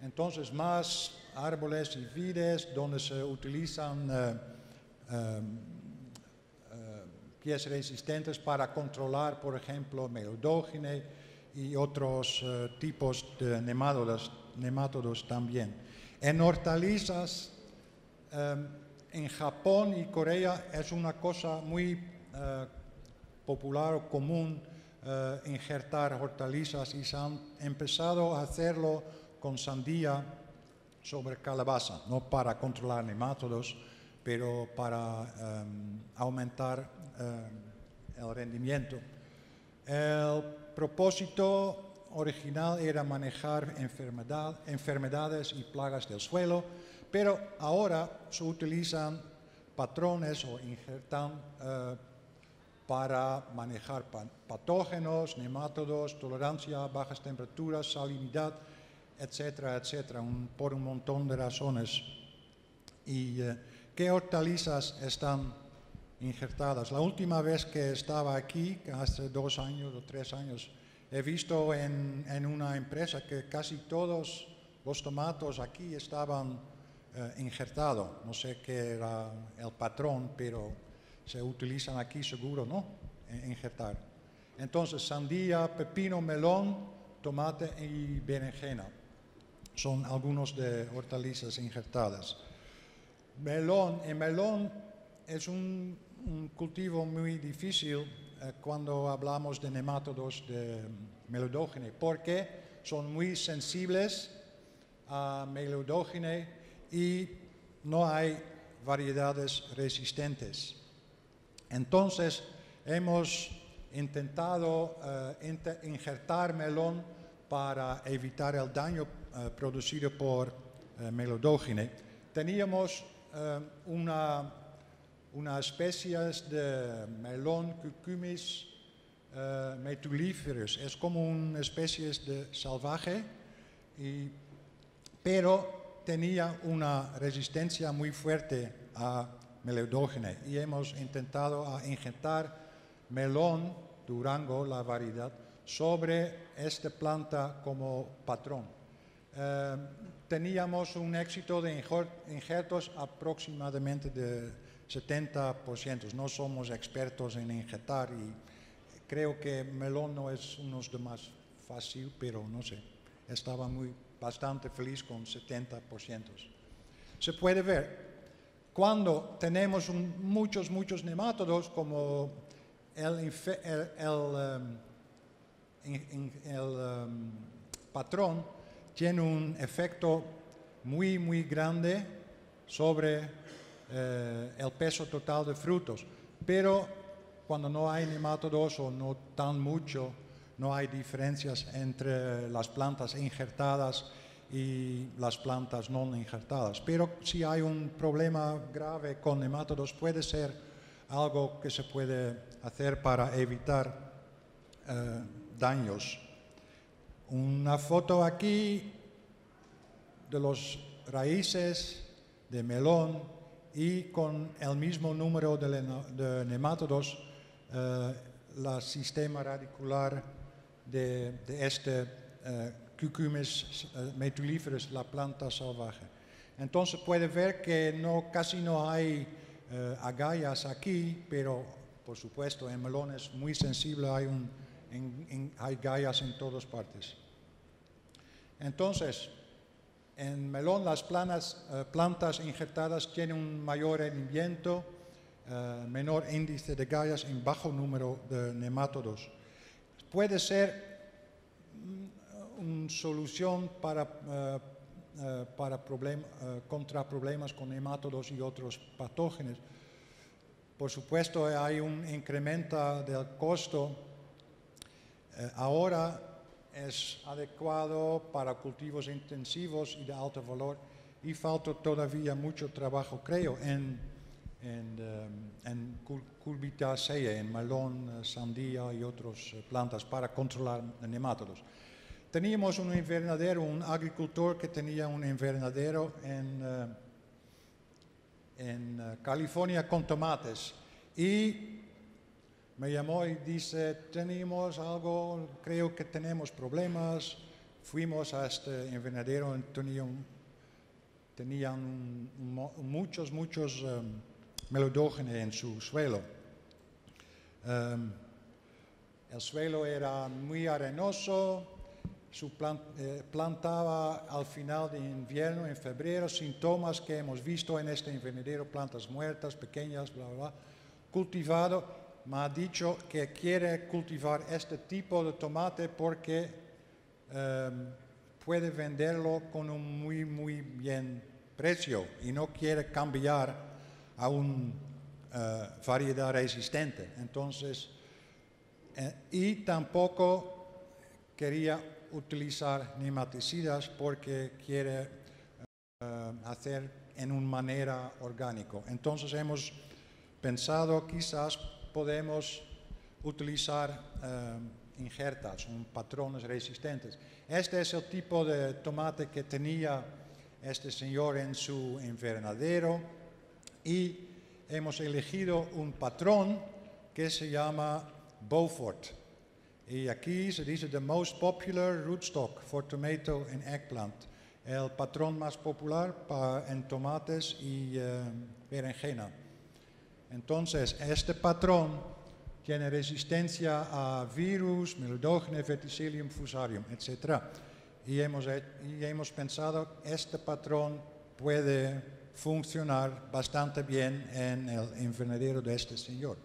Entonces, más árboles y vides donde se utilizan pies resistentes para controlar, por ejemplo, Melodogene y otros tipos de nemátodos también. En hortalizas, en Japón y Corea es una cosa muy popular o común injertar hortalizas, y se han empezado a hacerlo con sandía sobre calabaza, no para controlar nemátodos, pero para aumentar el rendimiento. El propósito original era manejar enfermedades y plagas del suelo, pero ahora se utilizan patrones o injertan para manejar patógenos, nemátodos, tolerancia a bajas temperaturas, salinidad, etcétera, etcétera, por un montón de razones. ¿Y qué hortalizas están injertadas? La última vez que estaba aquí, hace 2 años o 3 años, he visto en una empresa que casi todos los tomates aquí estaban injertados. No sé qué era el patrón, pero se utilizan aquí seguro, ¿no? Injertar. Entonces, sandía, pepino, melón, tomate y berenjena son algunos de hortalizas injertadas. El melón es un cultivo muy difícil cuando hablamos de nemátodos de melodógene, porque son muy sensibles a melodógene y no hay variedades resistentes. Entonces, hemos intentado injertar melón para evitar el daño producido por melodógene. Teníamos una especie de melón Cucumis metuliferus. Es como una especie de salvaje, pero tenía una resistencia muy fuerte a melodógene. Y hemos intentado injertar melón Durango, la variedad, sobre esta planta como patrón. Teníamos un éxito de injertos aproximadamente de 70%. No somos expertos en injertar y creo que melón no es uno de más fácil, pero no sé, estaba bastante feliz con 70%. Se puede ver, cuando tenemos muchos nemátodos, como el patrón tiene un efecto muy grande sobre el peso total de frutos, pero cuando no hay nemátodos o no tan mucho, no hay diferencias entre las plantas injertadas y las plantas no injertadas. Pero si hay un problema grave con nemátodos, puede ser algo que se puede hacer para evitar daños. Una foto aquí de los raíces de melón y con el mismo número de nemátodos, el sistema radicular de este Cucumis metuliferus, la planta salvaje. Entonces puede ver que casi no hay agallas aquí, pero por supuesto en melón es muy sensible, hay agallas en todas partes. Entonces, en melón las plantas injertadas tienen un mayor rendimiento, menor índice de agallas y bajo número de nemátodos. Puede ser una solución contra problemas con nemátodos y otros patógenos. Por supuesto, hay un incremento del costo. Ahora es adecuado para cultivos intensivos y de alto valor y falta todavía mucho trabajo, creo, en Cucurbitaceae, en melón, sandía y otras plantas para controlar nemátodos. Teníamos un invernadero, un agricultor que tenía un invernadero en California con tomates y me llamó y dice, tenemos algo, creo que tenemos problemas. Fuimos a este invernadero y tenían muchos melodógenes en su suelo. El suelo era muy arenoso, plantaba al final de invierno, en febrero, síntomas que hemos visto en este invernadero, plantas muertas, pequeñas, bla, bla, bla, cultivado. Me ha dicho que quiere cultivar este tipo de tomate porque puede venderlo con un muy bien precio y no quiere cambiar a una variedad resistente. Entonces, y tampoco quería utilizar nematicidas porque quiere hacer en una manera orgánica. Entonces hemos pensado quizás podemos utilizar injerta, son patrones resistentes. Este es el tipo de tomate que tenía este señor en su invernadero y hemos elegido un patrón que se llama Beaufort. Y aquí se dice the most popular rootstock for tomato and eggplant. El patrón más popular en tomates y berenjena. Entonces, este patrón tiene resistencia a virus, Milidógenes, Verticillium fusarium, etc. Y hemos pensado que este patrón puede funcionar bastante bien en el invernadero de este señor.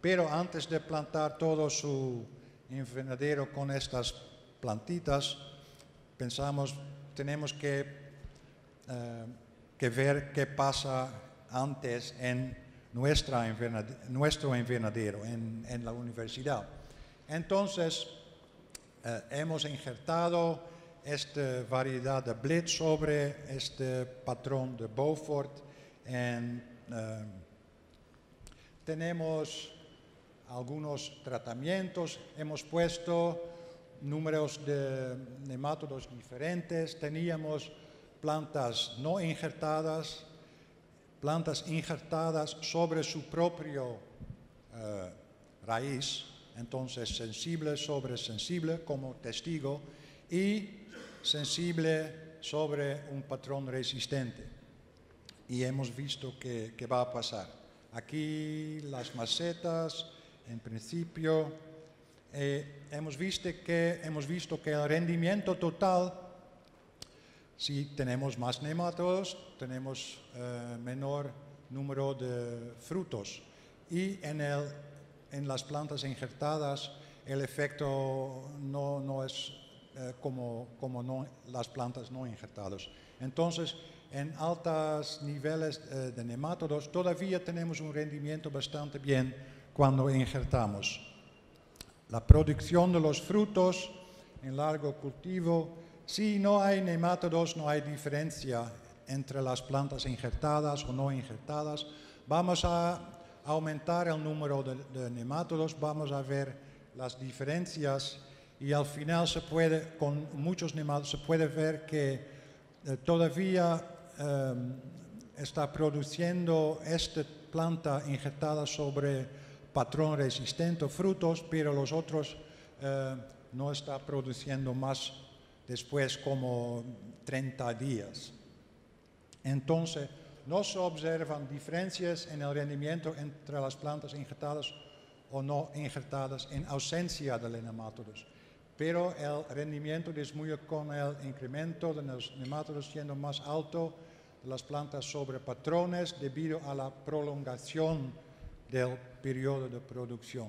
Pero antes de plantar todo su invernadero con estas plantitas, pensamos tenemos que ver qué pasa antes en nuestro invernadero, en la universidad. Entonces, hemos injertado esta variedad de Blitz sobre este patrón de Beaufort. Tenemos algunos tratamientos, hemos puesto números de nemátodos diferentes, teníamos plantas no injertadas, plantas injertadas sobre su propio raíz, entonces sensible sobre sensible como testigo y sensible sobre un patrón resistente. Y hemos visto que va a pasar. Aquí las macetas, en principio, hemos visto que el rendimiento total, si tenemos más nemátodos, tenemos menor número de frutos. Y en las plantas injertadas, el efecto no es como las plantas no injertadas. Entonces, en altos niveles de nemátodos, todavía tenemos un rendimiento bastante bien cuando injertamos. La producción de los frutos en largo cultivo, si no hay nemátodos, no hay diferencia entre las plantas injertadas o no injertadas. Vamos a aumentar el número de nemátodos, vamos a ver las diferencias y al final con muchos nemátodos se puede ver que todavía está produciendo esta planta injertada sobre patrón resistente frutos, pero los otros no está produciendo más después como 30 días. Entonces, no se observan diferencias en el rendimiento entre las plantas injertadas o no injertadas en ausencia de nemátodos. Pero el rendimiento disminuye con el incremento de los nemátodos siendo más alto de las plantas sobre patrones debido a la prolongación del periodo de producción.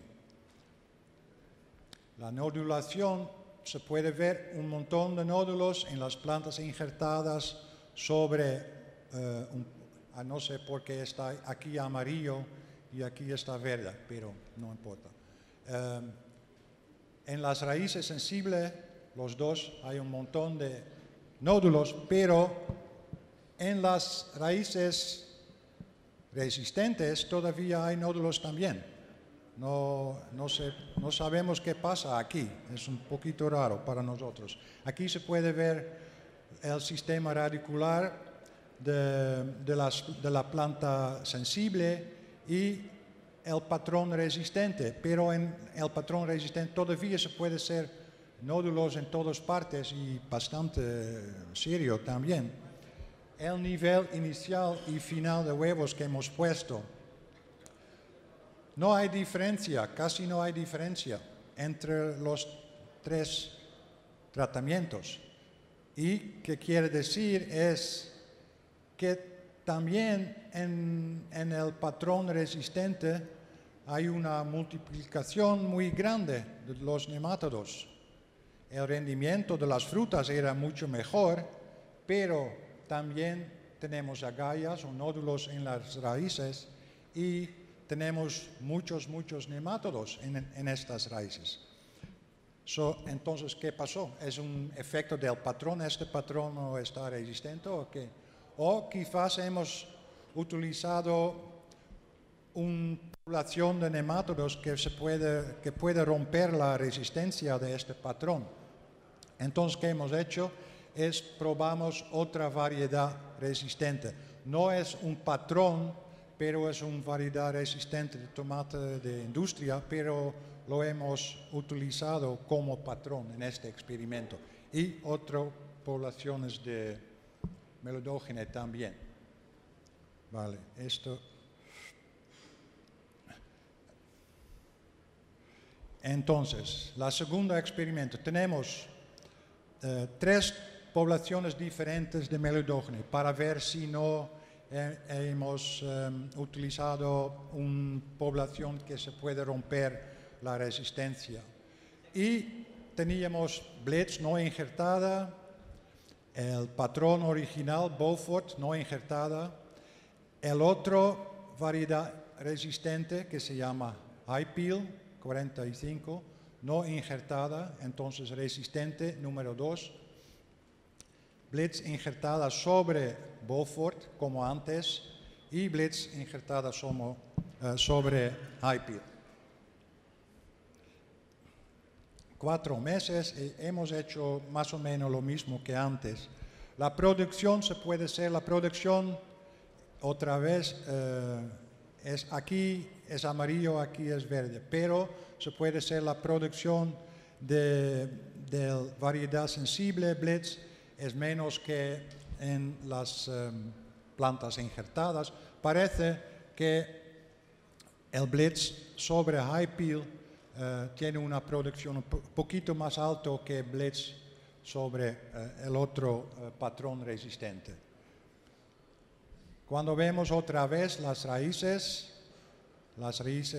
La nodulación, se puede ver un montón de nódulos en las plantas injertadas sobre, no sé por qué está aquí amarillo y aquí está verde, pero no importa. En las raíces sensibles, los dos, hay un montón de nódulos, pero en las raíces resistentes todavía hay nódulos también. No sabemos qué pasa aquí, es un poquito raro para nosotros. Aquí se puede ver el sistema radicular de la planta sensible y el patrón resistente, pero en el patrón resistente todavía se puede hacer nódulos en todas partes y bastante serio también. El nivel inicial y final de huevos que hemos puesto, no hay diferencia, casi no hay diferencia entre los tres tratamientos. Y qué quiere decir es que también en el patrón resistente hay una multiplicación muy grande de los nemátodos. El rendimiento de las frutas era mucho mejor, pero también tenemos agallas o nódulos en las raíces y tenemos muchos nemátodos en estas raíces. Entonces, ¿qué pasó? ¿Es un efecto del patrón? ¿Este patrón no está resistente o qué? O quizás hemos utilizado una población de nemátodos que puede romper la resistencia de este patrón. Entonces, ¿qué hemos hecho? Probamos otra variedad resistente. No es un patrón, pero es una variedad resistente de tomate de industria, pero lo hemos utilizado como patrón en este experimento. Y otras poblaciones de melodógene también. Vale, esto. Entonces, la segunda experimento. Tenemos 3 poblaciones diferentes de melodógene para ver si no hemos utilizado una población que se puede romper la resistencia. Y teníamos Blitz no injertada, el patrón original Beaufort no injertada, el otro variedad resistente que se llama High-Peel 45, no injertada, entonces resistente número 2. Blitz injertada sobre Beaufort como antes y Blitz injertada sobre High-Peel. 4 meses y hemos hecho más o menos lo mismo que antes. La producción se puede hacer, la producción otra vez aquí es amarillo, aquí es verde, pero se puede hacer la producción de variedad sensible Blitz, es menos que en las plantas injertadas. Parece que el Blitz sobre High-Peel tiene una producción un poquito más alta que Blitz sobre el otro patrón resistente. Cuando vemos otra vez las raíces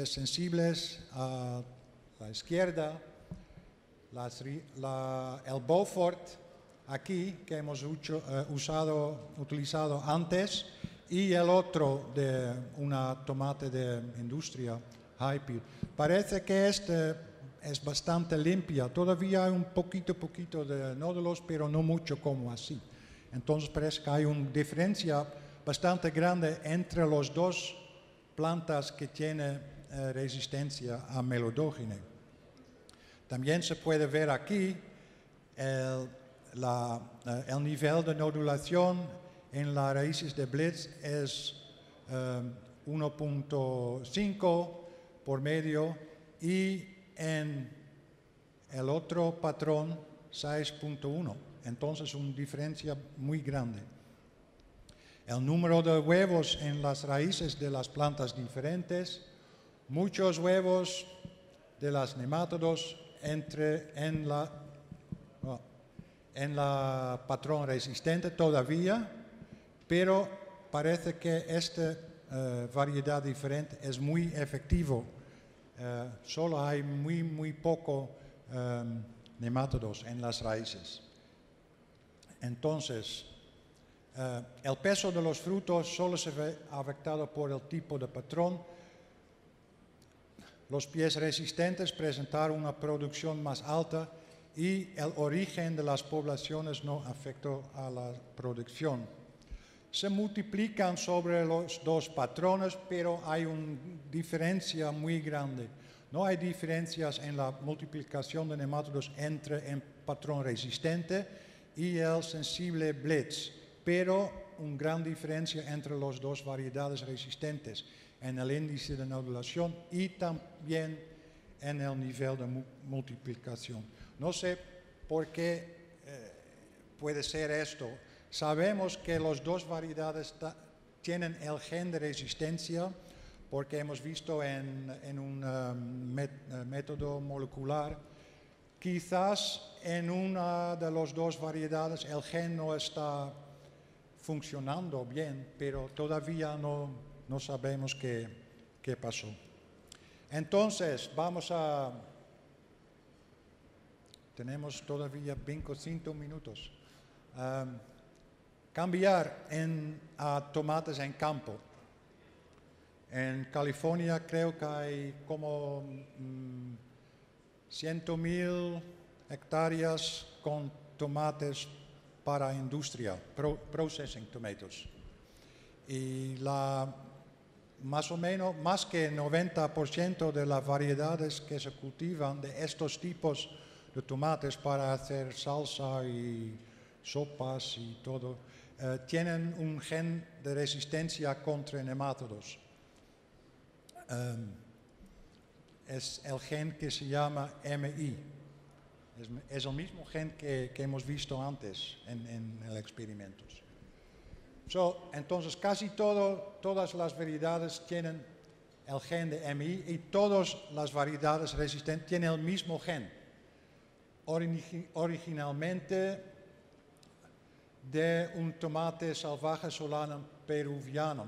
sensibles a la izquierda, el Beaufort aquí que hemos utilizado antes y el otro de una tomate de industria High-Peel. Parece que este es bastante limpia, todavía hay un poquito de nódulos, pero no mucho como así. Entonces parece que hay una diferencia bastante grande entre las 2 plantas que tienen resistencia a melodógene. También se puede ver aquí el nivel de nodulación en las raíces de Blitz es 1.5 por medio y en el otro patrón 6.1. Entonces una diferencia muy grande. El número de huevos en las raíces de las plantas diferentes, muchos huevos de las nemátodos en la patrón resistente todavía, pero parece que esta variedad diferente es muy efectivo. Solo hay muy poco nemátodos en las raíces. Entonces, el peso de los frutos solo se ve afectado por el tipo de patrón. Los pies resistentes presentaron una producción más alta y el origen de las poblaciones no afectó a la producción. Se multiplican sobre los 2 patrones, pero hay una diferencia muy grande. No hay diferencias en la multiplicación de nemátodos entre el patrón resistente y el sensible Blitz, pero una gran diferencia entre las 2 variedades resistentes en el índice de nodulación y también en el nivel de multiplicación. No sé por qué puede ser esto. Sabemos que las 2 variedades tienen el gen de resistencia porque hemos visto en un método molecular. Quizás en una de las 2 variedades el gen no está funcionando bien, pero todavía no sabemos qué pasó. Entonces, tenemos todavía 25 minutos. Cambiar a tomates en campo. En California creo que hay como 100.000 hectáreas con tomates para industria, processing tomatoes. Y la más o menos, más que el 90% de las variedades que se cultivan de estos tipos de tomates para hacer salsa y sopas y todo, tienen un gen de resistencia contra nematodos. Es el gen que se llama MI. Es el mismo gen que hemos visto antes en el experimento. Entonces, casi todas las variedades tienen el gen de MI y todas las variedades resistentes tienen el mismo gen. Originalmente de un tomate salvaje Solanum peruviano.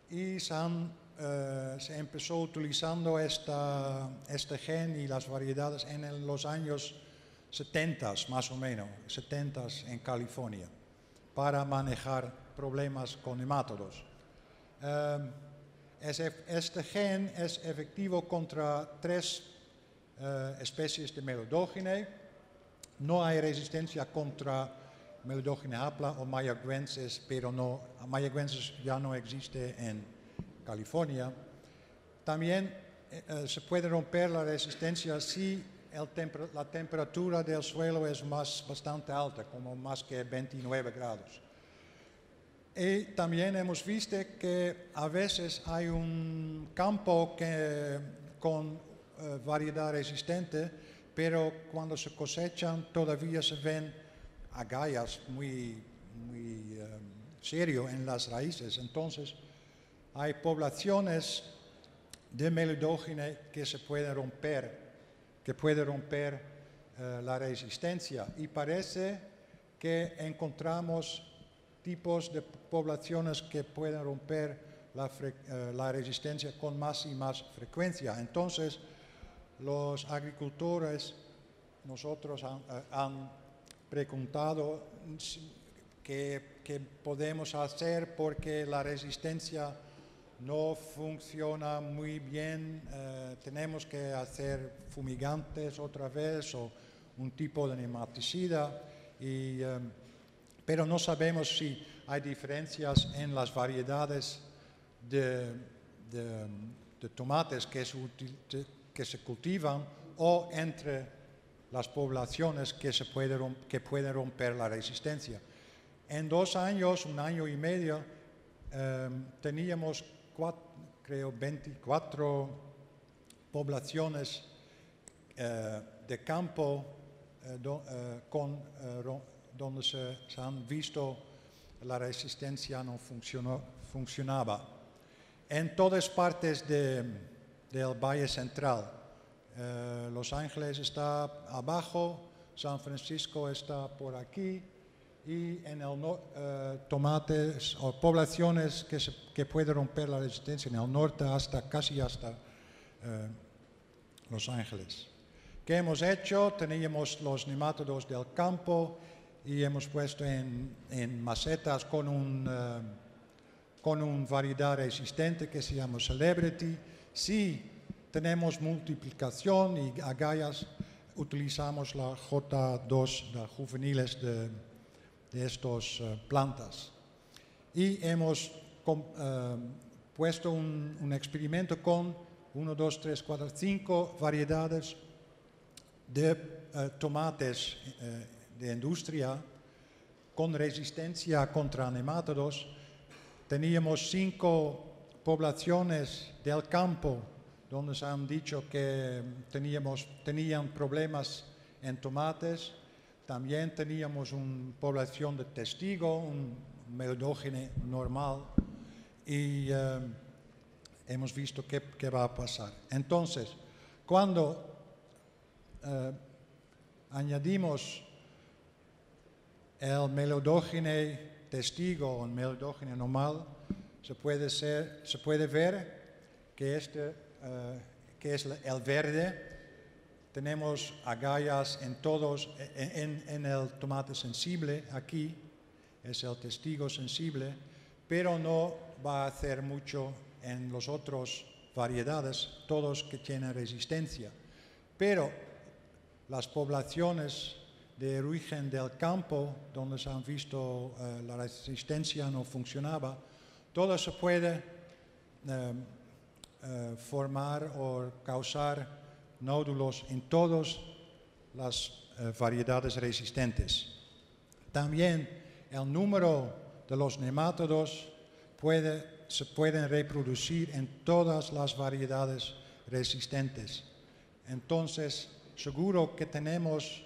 Y se empezó utilizando este gen y las variedades en los años 70 más o menos, 70 en California, para manejar problemas con nematodos. Este gen es efectivo contra 3 especies de Melodogene. No hay resistencia contra Melodogene hapla o mayaguensis, pero mayaguensis ya no existe en California. También se puede romper la resistencia si la temperatura del suelo es bastante alta, como más que 29 grados. Y también hemos visto que a veces hay un campo con variedad resistente, pero cuando se cosechan todavía se ven agallas muy serio en las raíces. Entonces hay poblaciones de Melodogene que se pueden romper, la resistencia, y parece que encontramos tipos de poblaciones que pueden romper la resistencia con más y más frecuencia. Entonces, los agricultores, nosotros han preguntado qué podemos hacer porque la resistencia no funciona muy bien. Tenemos que hacer fumigantes otra vez o un tipo de nematicida, pero no sabemos si hay diferencias en las variedades de tomates que se cultivan o entre las poblaciones que pueden romper la resistencia. En 2 años, 1 año y medio, teníamos 24 poblaciones de campo donde se han visto la resistencia no funcionaba. En todas partes del Valle Central. Los Ángeles está abajo, San Francisco está por aquí, y en el tomates o poblaciones que pueden romper la resistencia en el norte casi hasta Los Ángeles. ¿Qué hemos hecho? Teníamos los nemátodos del campo y hemos puesto en macetas con una variedad resistente que se llama Celebrity. Si tenemos multiplicación y agallas, utilizamos la J2, las juveniles de estas plantas. Y hemos puesto un experimento con 1, 2, 3, 4, 5 variedades de tomates de industria con resistencia contra nemátodos. Teníamos 5 poblaciones del campo donde se han dicho que tenían problemas en tomates. También teníamos una población de testigo, un Melodogene normal, y hemos visto qué va a pasar. Entonces, cuando añadimos el Melodogene testigo o el Melodogene normal, se puede ver que que es el verde. Tenemos agallas en el tomate sensible, aquí es el testigo sensible, pero no va a hacer mucho en las otras variedades, todos que tienen resistencia. Pero las poblaciones de origen del campo, donde se han visto la resistencia no funcionaba, todo se puede formar o causar nódulos en todas las variedades resistentes. También el número de los nemátodos se pueden reproducir en todas las variedades resistentes. Entonces, seguro que tenemos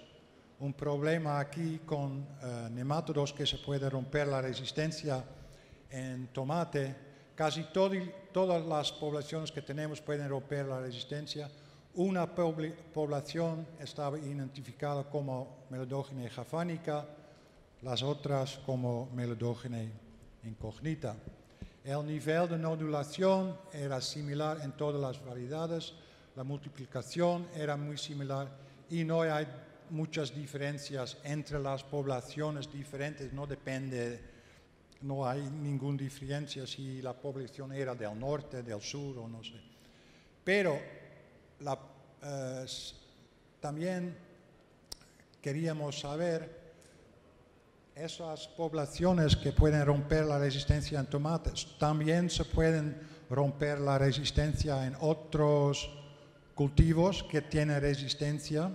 un problema aquí con nemátodos que se puede romper la resistencia en tomate. Casi todas las poblaciones que tenemos pueden romper la resistencia. Una población estaba identificada como Melodogene javanica, las otras como Melodogene incognita. El nivel de nodulación era similar en todas las variedades, la multiplicación era muy similar y no hay muchas diferencias entre las poblaciones diferentes, no hay ninguna diferencia si la población era del norte, del sur o no sé. Pero también queríamos saber esas poblaciones que pueden romper la resistencia en tomates, también se pueden romper la resistencia en otros cultivos que tienen resistencia.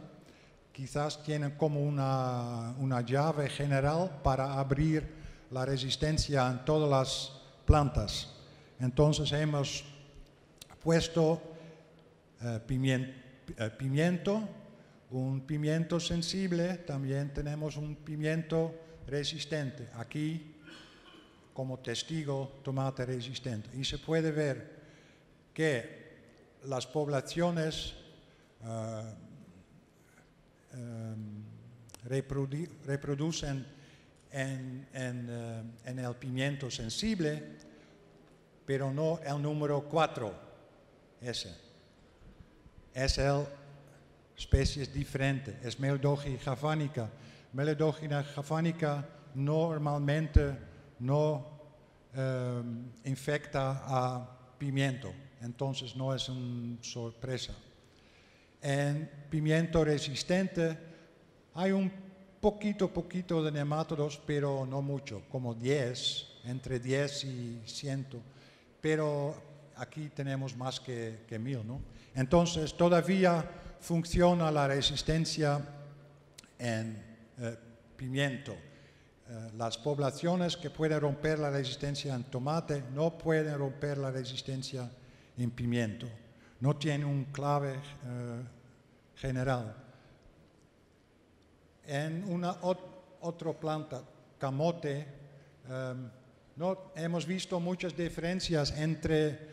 Quizás tienen como una llave general para abrir la resistencia en todas las plantas. Entonces hemos puesto pimiento, un pimiento sensible, también tenemos un pimiento resistente. Aquí, como testigo, tomate resistente. Y se puede ver que las poblaciones reproducen en el pimiento sensible, pero no el número 4, ese. Es el especie diferente, es Melodogene javanica. Melodogene javanica normalmente no infecta a pimiento, entonces no es una sorpresa. En pimiento resistente hay un poquito de nemátodos, pero no mucho, como 10, entre 10 y 100, pero aquí tenemos más que 1000, ¿no? Entonces todavía funciona la resistencia en pimiento. Las poblaciones que pueden romper la resistencia en tomate no pueden romper la resistencia en pimiento. No tiene un clave general. En una otra planta, camote, no hemos visto muchas diferencias entre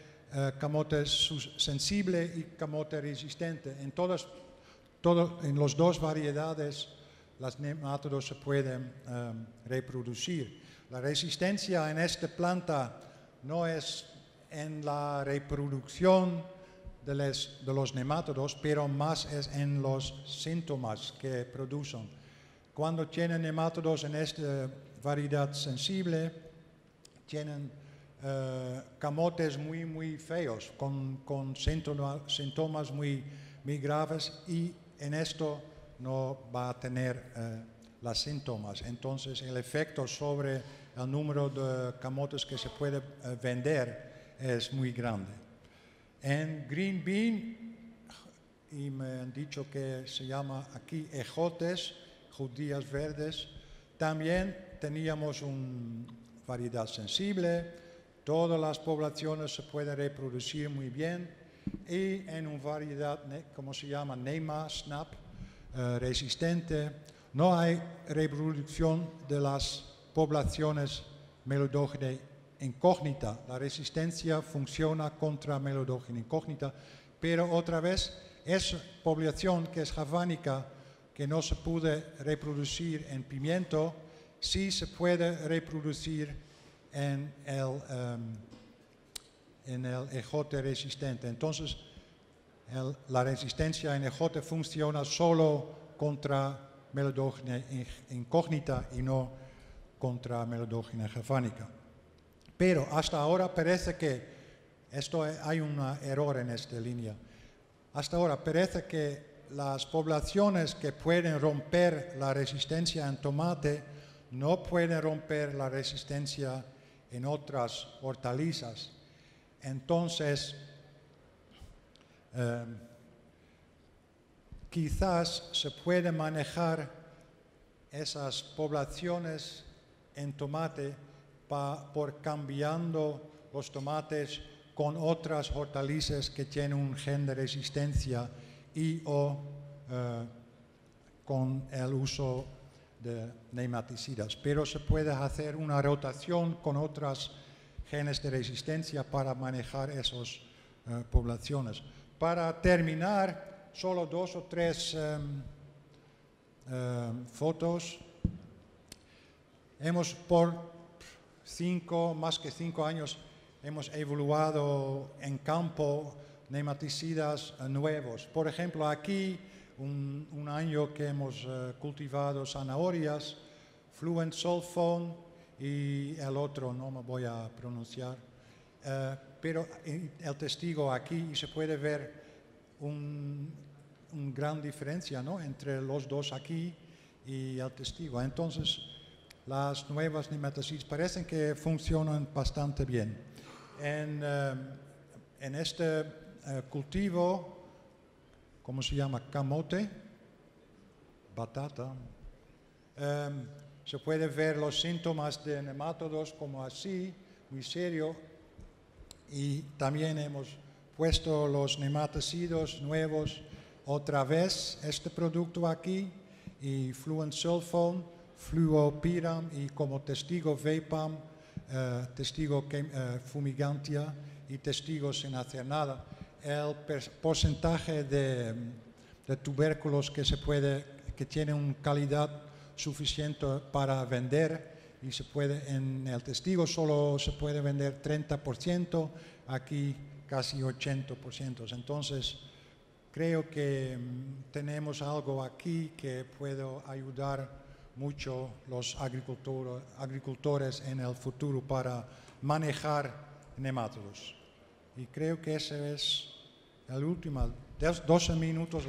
camote sensible y camote resistente. En las dos variedades, los nemátodos se pueden reproducir. La resistencia en esta planta no es en la reproducción de los nemátodos, pero más es en los síntomas que producen. Cuando tienen nemátodos en esta variedad sensible, tienen camotes muy feos, con síntomas muy graves, y en esto no va a tener los síntomas. Entonces el efecto sobre el número de camotes que se puede vender es muy grande. En green bean, y me han dicho que se llama aquí ejotes, judías verdes, también teníamos una variedad sensible, todas las poblaciones se pueden reproducir muy bien, y en una variedad, como se llama, Nema Snap, resistente, no hay reproducción de las poblaciones Melodogene incógnita. La resistencia funciona contra Melodogene incógnita, pero otra vez, esa población que es javánica, que no se puede reproducir en pimiento, sí se puede reproducir en el ejote resistente. Entonces, la resistencia en ejote funciona solo contra Melodogene incógnita y no contra Melodogene javánica. Pero hasta ahora parece que hay un error en esta línea. Hasta ahora parece que las poblaciones que pueden romper la resistencia en tomate no pueden romper la resistencia en otras hortalizas. Entonces, quizás se puede manejar esas poblaciones en tomate por cambiando los tomates con otras hortalizas que tienen un gen de resistencia y o con el uso de nematicidas. Pero se puede hacer una rotación con otros genes de resistencia para manejar esas poblaciones. Para terminar, solo 2 o 3 fotos. Por más que 5 años, hemos evaluado en campo nematicidas nuevos. Por ejemplo, aquí, un año que hemos cultivado zanahorias, Fluent Sulfone y el otro, no me voy a pronunciar, pero el testigo aquí, y se puede ver una gran diferencia, ¿no?, entre los dos aquí y el testigo. Entonces, las nuevas nematicidas parecen que funcionan bastante bien. En este cultivo, ¿cómo se llama? Camote, batata. Se puede ver los síntomas de nemátodos como así, muy serio. Y también hemos puesto los nematicidas nuevos otra vez, este producto aquí, y Fluent Sulfone, Fluopiram y como testigo Vapam, testigo Fumigantia y testigo sin hacer nada. El porcentaje de tubérculos que tiene una calidad suficiente para vender, y en el testigo solo se puede vender 30%, aquí casi 80%. Entonces, creo que tenemos algo aquí que puede ayudar mucho los agricultores en el futuro para manejar nemátodos. Y creo que ese es el último, 12 minutos.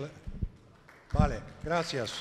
Vale, gracias.